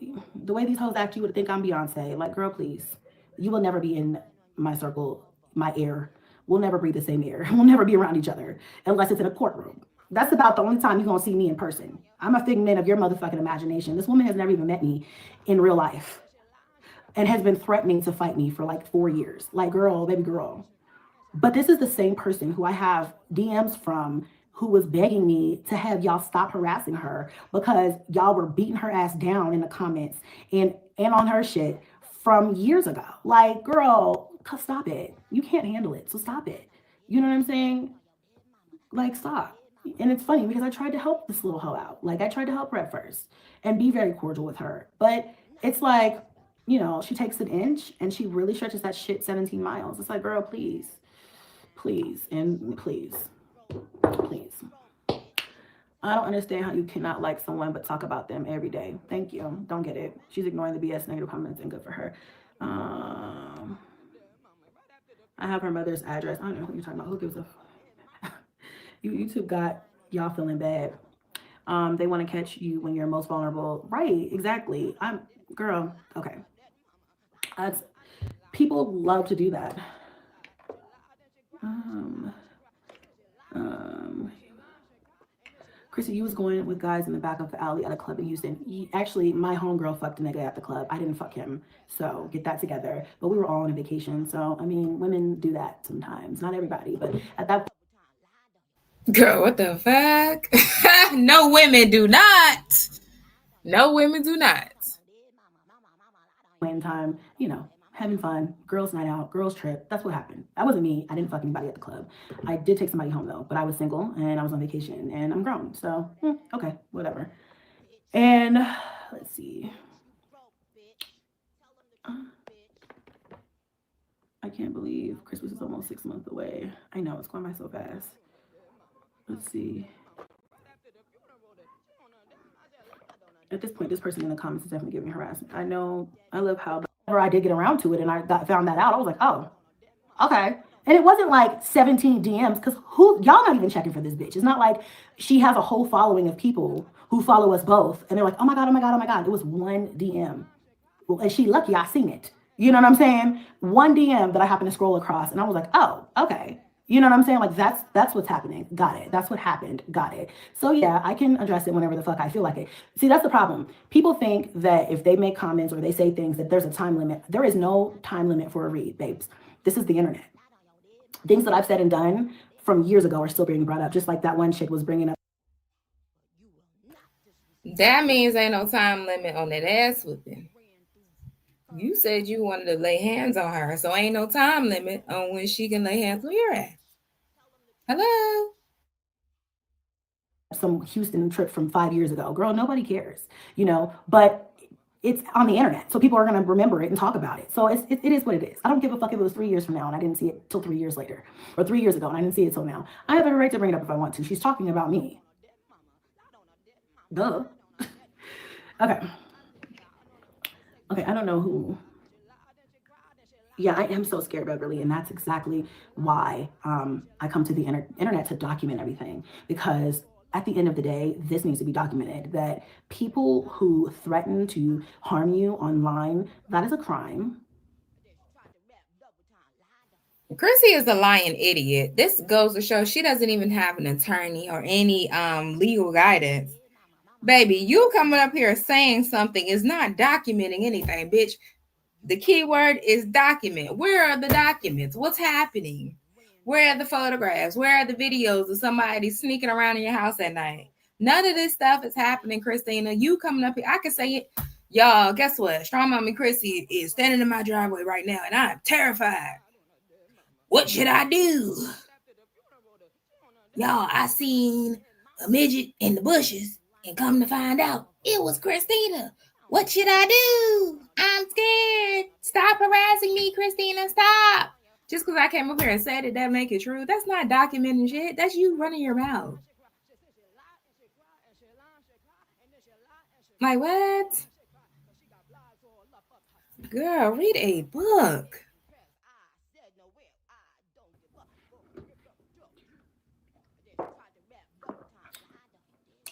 the way these hoes act, you would think I'm Beyonce. Like, girl, please. You will never be in my circle, my air. We'll never breathe the same air. We'll never be around each other unless it's in a courtroom. That's about the only time you're going to see me in person. I'm a figment of your motherfucking imagination. This woman has never even met me in real life and has been threatening to fight me for like 4 years. Like, girl, baby girl. But this is the same person who I have DMs from, who was begging me to have y'all stop harassing her because y'all were beating her ass down in the comments and on her shit from years ago. Like, girl, stop it. You can't handle it, so stop it. You know what I'm saying? Like, stop. And it's funny because I tried to help this little hoe out. Like, I tried to help her at first and be very cordial with her. But it's like, you know, she takes an inch and she really stretches that shit 17 miles. It's like, girl, please, and please. I don't understand how you cannot like someone but talk about them every day. Thank you. Don't get it. She's ignoring the BS negative comments, and good for her. I have her mother's address. I don't know who you're talking about. Who gives a YouTube got y'all feeling bad. They want to catch you when you're most vulnerable. Right, exactly. Girl, okay. People love to do that. Chrissy, you was going with guys in the back of the alley at a club in Houston. Actually, my homegirl fucked a nigga at the club. I didn't fuck him. So get that together. But we were all on a vacation. So, I mean, women do that sometimes. Not everybody, but at that Girl, what the fuck? No, women do not. No, women do not. point in time, you know, having fun, girls' night out, girls' trip. That's what happened. That wasn't me. I didn't fuck anybody at the club. I did take somebody home though, but I was single and I was on vacation and I'm grown. So, okay, whatever. And let's see. I can't believe Christmas is almost 6 months away. I know, it's going by so fast. Let's see. At this point, this person in the comments is definitely giving harassment. I know, I love how whenever I did get around to it and I found that out, I was like, oh, okay. And it wasn't like 17 DMs, because y'all not even checking for this bitch. It's not like she has a whole following of people who follow us both. And they're like, oh my God, oh my God, oh my God. It was one DM. Well, and she lucky I seen it. You know what I'm saying? One DM that I happened to scroll across and I was like, oh, okay. You know what I'm saying? Like, that's what's happening. Got it. That's what happened. Got it. So yeah, I can address it whenever the fuck I feel like it. See, that's the problem. People think that if they make comments or they say things that there's a time limit. There is no time limit for a read, babes. This is the internet. Things that I've said and done from years ago are still being brought up, just like that one chick was bringing up. That means ain't no time limit on that ass whooping. You said you wanted to lay hands on her, so ain't no time limit on when she can lay hands on your ass. Hello? Some Houston trip from 5 years ago. Girl, nobody cares, you know, but it's on the internet. So people are going to remember it and talk about it. So it is what it is. I don't give a fuck if it was 3 years from now and I didn't see it till 3 years later, or 3 years ago and I didn't see it till now. I have every right to bring it up if I want to. She's talking about me. Duh. Okay, I don't know who. Yeah, I am so scared, Beverly, and that's exactly why I come to the internet to document everything, because at the end of the day, this needs to be documented, that people who threaten to harm you online, that is a crime. CHRISSY is a lying idiot. This goes to show she doesn't even have an attorney or any legal guidance. Baby, you coming up here saying something is not documenting anything, bitch. The key word is document. Where are the documents? What's happening? Where are the photographs? Where are the videos of somebody sneaking around in your house at night? None of this stuff is happening, Christina. You coming up here, I can say it. Y'all, guess what? Strong Mommy CHRISSY is standing in my driveway right now, and I'm terrified. What should I do? Y'all, I seen a midget in the bushes, and come to find out, it was Christina. What should I do? I'm scared. Stop harassing me, Christina. Stop. Just because I came up here and said it, that make it true. That's not documenting shit. That's you running your mouth. Like, what? Girl, read a book.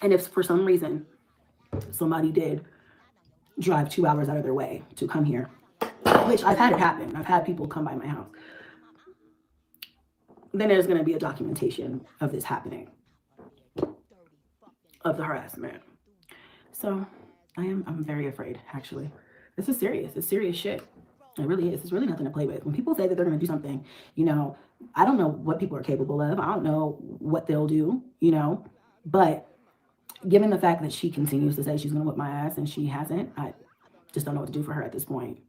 And if for some reason somebody did drive 2 hours out of their way to come here, which I've had it happen, I've had people come by my house, then there's going to be a documentation of this happening, of the harassment. So I'm very afraid, actually. This is serious. It's serious shit. It really is. It's really nothing to play with. When people say that they're going to do something, you know, I don't know what people are capable of. I don't know what they'll do, you know, but given the fact that she continues to say she's going to whip my ass and she hasn't, I just don't know what to do for her at this point.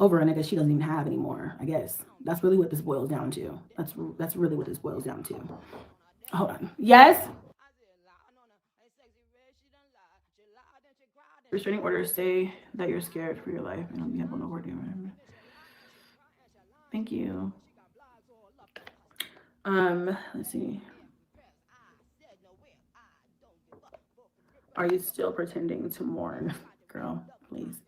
Over a nigga she doesn't even have anymore, I guess. That's really what this boils down to. That's really what this boils down to. Hold on. Yes? Restraining orders say that you're scared for your life and you have no word. Thank you. Let's see. Are you still pretending to mourn? Girl, please.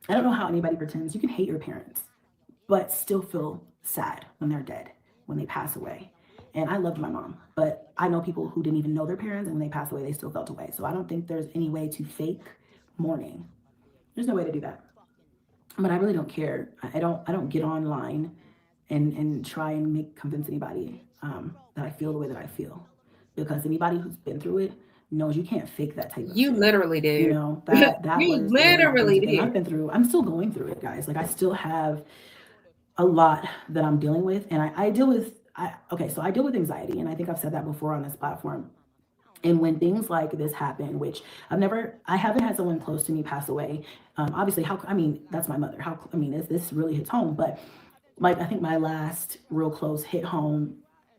I don't know how anybody pretends. You can hate your parents, but still feel sad when they're dead, when they pass away. And I loved my mom, but I know people who didn't even know their parents, and when they passed away, they still felt away. So I don't think there's any way to fake mourning. There's no way to do that. But I really don't care. I don't get online and try and convince anybody that I feel the way that I feel. Because anybody who's been through it knows you can't fake that type of You shit. literally did. You know, that you was literally did. I've been through. I'm still going through it, guys. Like I still have a lot that I'm dealing with, and I deal with so I deal with anxiety, and I think I've said that before on this platform. And when things like this happen, which I haven't had someone close to me pass away. Obviously, that's my mother. This really hits home. But like, I think my last real close hit home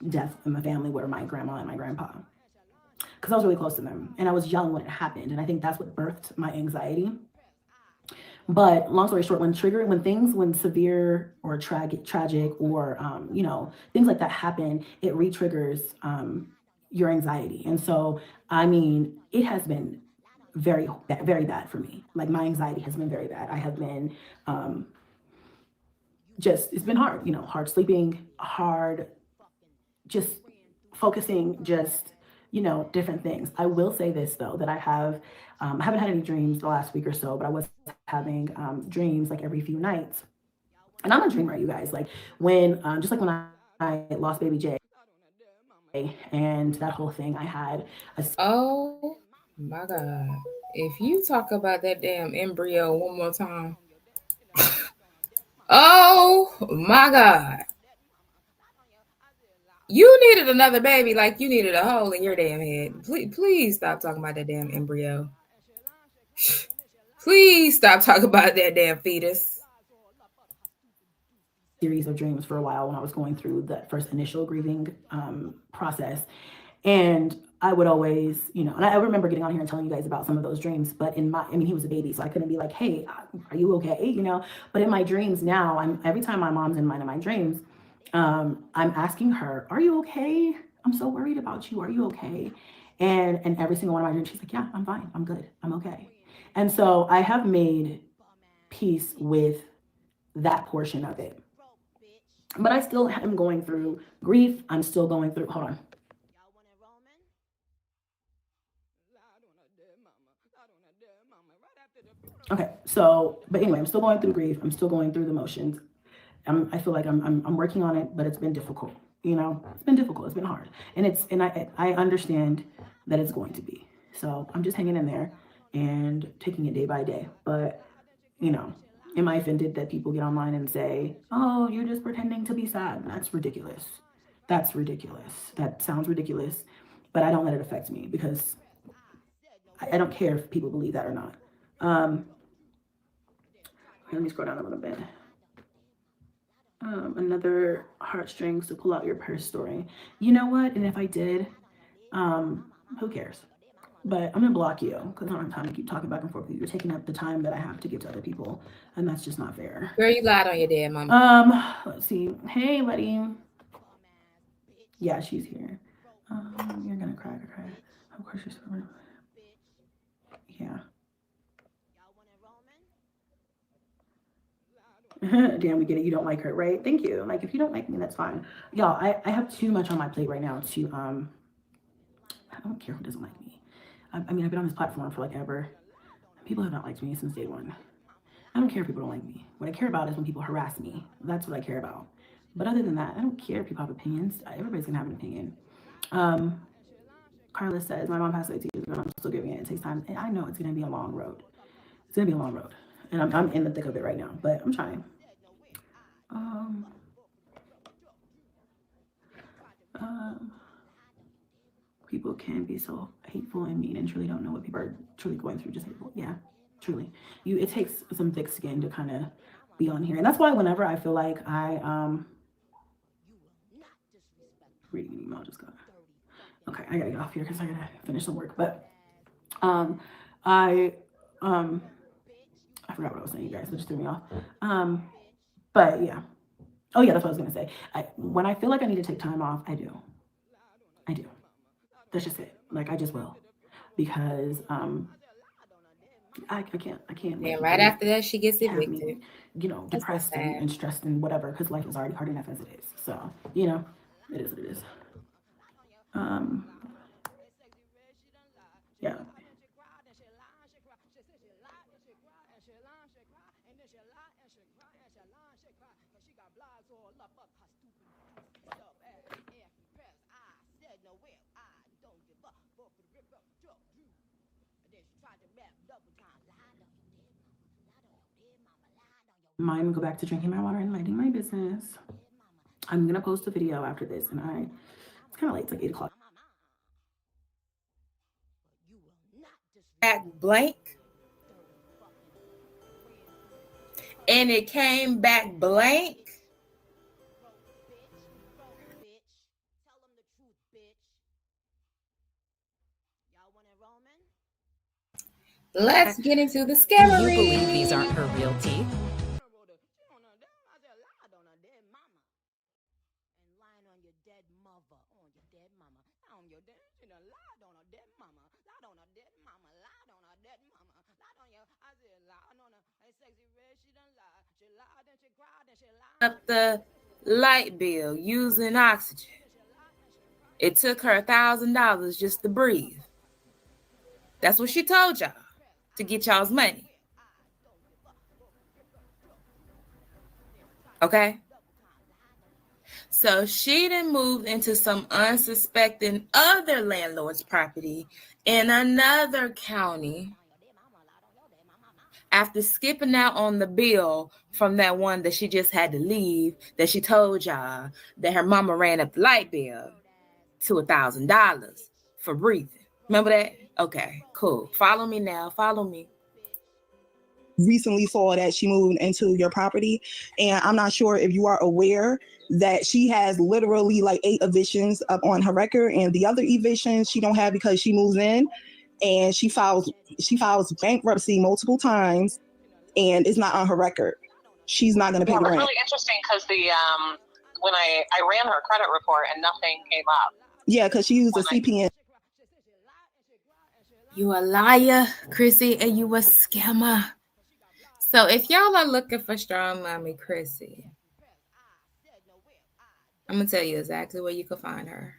death in my family were my grandma and my grandpa, because I was really close to them, and I was young when it happened, and I think that's what birthed my anxiety. But long story short, when severe or tragic or things like that happen, it re-triggers your anxiety. And so, it has been very, very bad for me. Like my anxiety has been very bad. I have been it's been hard, hard sleeping, hard just focusing, just different things. I will say this though, that I haven't had any dreams the last week or so, but I was having dreams like every few nights. And I'm a dreamer, you guys. Like when, just like when I lost baby Jay and that whole thing, I had oh my God. If you talk about that damn embryo one more time, oh my God. You needed another baby like you needed a hole in your damn head. Please stop talking about that damn embryo. Please stop talking about that damn fetus. Series of dreams for a while when I was going through that first initial grieving process. And I would always, and I remember getting on here and telling you guys about some of those dreams, but he was a baby, so I couldn't be like, hey, are you okay? But in my dreams now, every time my mom's in my dreams, I'm asking her, are you okay? I'm so worried about you. Are you okay? And every single one of my dreams, she's like, yeah, I'm fine. I'm good. I'm okay. And so I have made peace with that portion of it. But I still am going through grief. I'm still going through, hold on. Okay, so, but anyway, I'm still going through grief. I'm still going through the motions. I feel like I'm working on it, but it's been difficult. It's been difficult. It's been hard, and I understand that it's going to be. So I'm just hanging in there and taking it day by day. But am I offended that people get online and say, "Oh, you're just pretending to be sad"? That's ridiculous. That's ridiculous. That sounds ridiculous, but I don't let it affect me because I don't care if people believe that or not. Let me scroll down a little bit. Another heartstrings to pull out your purse story. You know what? And if I did, who cares? But I'm gonna block you because I don't have time to keep talking back and forth with you. You're taking up the time that I have to give to other people, and that's just not fair. Girl, you lied on your dead mama. Let's see. Hey, buddy. Yeah, she's here. You're gonna cry. Of course you're so. Yeah. Damn, we get it. You don't like her, right? Thank you. Like, if you don't like me, that's fine. Y'all, I have too much on my plate right now to I don't care who doesn't like me. I mean, I've been on this platform for like ever. People have not liked me since day one. I don't care if people don't like me. What I care about is when people harass me. That's what I care about. But other than that, I don't care if people have opinions. Everybody's gonna have an opinion. Carla says, my mom passed away 2 years ago and I'm still giving it. It takes time. And I know it's gonna be a long road. It's gonna be a long road. And I'm in the thick of it right now, but I'm trying. People can be so hateful and mean and truly don't know what people are truly going through. Just hateful. Yeah, truly. It takes some thick skin to kind of be on here. And that's why whenever I feel like reading an email just got. Okay, I gotta get off here because I gotta finish some work. But I forgot what I was saying, you guys. It just threw me off. But yeah. Oh yeah, that's what I was gonna say. When I feel like I need to take time off, I do. That's just it. Like, I just will, because I can't. And right after that, she gets evicted. Depressed and stressed and whatever, because life is already hard enough as it is. So it is what it is. Yeah. I'm gonna go back to drinking my water and minding my business. I'm gonna post a video after this, and it's kind of late. It's like 8 o'clock. Back blank, and it came back blank. Let's get into the scary. Do you believe these aren't her real teeth? Up the light bill using oxygen. It took her $1,000 just to breathe. That's what she told y'all, to get y'all's money. Okay? So she done moved into some unsuspecting other landlord's property in another county after skipping out on the bill from that one that she just had to leave, that she told y'all that her mama ran up the light bill to $1,000 for breathing. Remember that? Okay, cool. Follow me now. Follow me. Recently saw that she moved into your property, and I'm not sure if you are aware that she has literally like 8 evictions up on her record, and the other evictions she don't have because she moves in and she files bankruptcy multiple times, and it's not on her record. She's not going to pay the rent. It's really interesting because when I ran her credit report and nothing came up. Yeah, because she used a CPN. You a liar, CHRISSY, and you a scammer. So if y'all are looking for Strong Mommy CHRISSY, I'm going to tell you exactly where you can find her.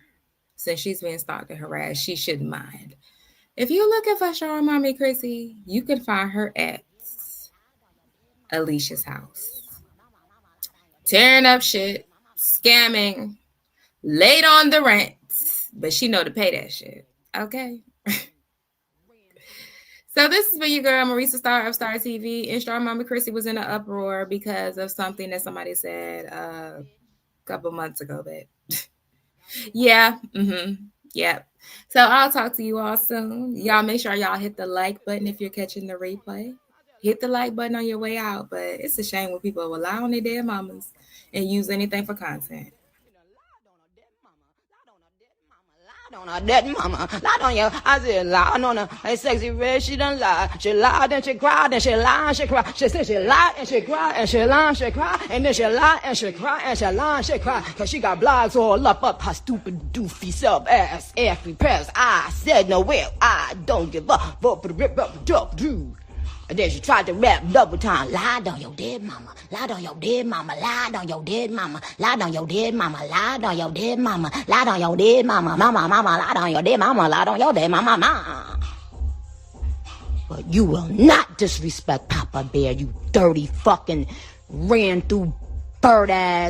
Since she's being stalked and harassed, she shouldn't mind. If you're looking for Strong Mommy CHRISSY, you can find her at Alicia's house. Tearing up shit, scamming, late on the rent, but she know to pay that shit. Okay. So this is for your girl, Marisa Star of Star TV. And Strong Mommy CHRISSY was in an uproar because of something that somebody said a couple months ago. But yeah, yeah. So I'll talk to you all soon. Y'all make sure y'all hit the like button if you're catching the replay. Hit the like button on your way out. But it's a shame when people will lie on their dead mamas and use anything for content. Lied on her dead mama, lied on you. I said, lied on her. Hey, sexy red, she done lied. She lied and she cried and she lied and she cried. She said she lied and she cried and she lied and she cried. And then she lied and she cried and she lied and she cried. Cause she got blogs all up her stupid doofy self ass. Every press, I said no will. I don't give up. Vote for the rip up the duck, dude. And then she tried to rap double time. Lied on your dead mama. Lied on your dead mama. Lied on your dead mama. Lied on your dead mama. Lied on your dead mama. Lied on your dead mama. Mama, lied on your dead mama. Lied on your dead mama. Mama. But you will not disrespect Papa Bear, you dirty fucking ran through bird ass.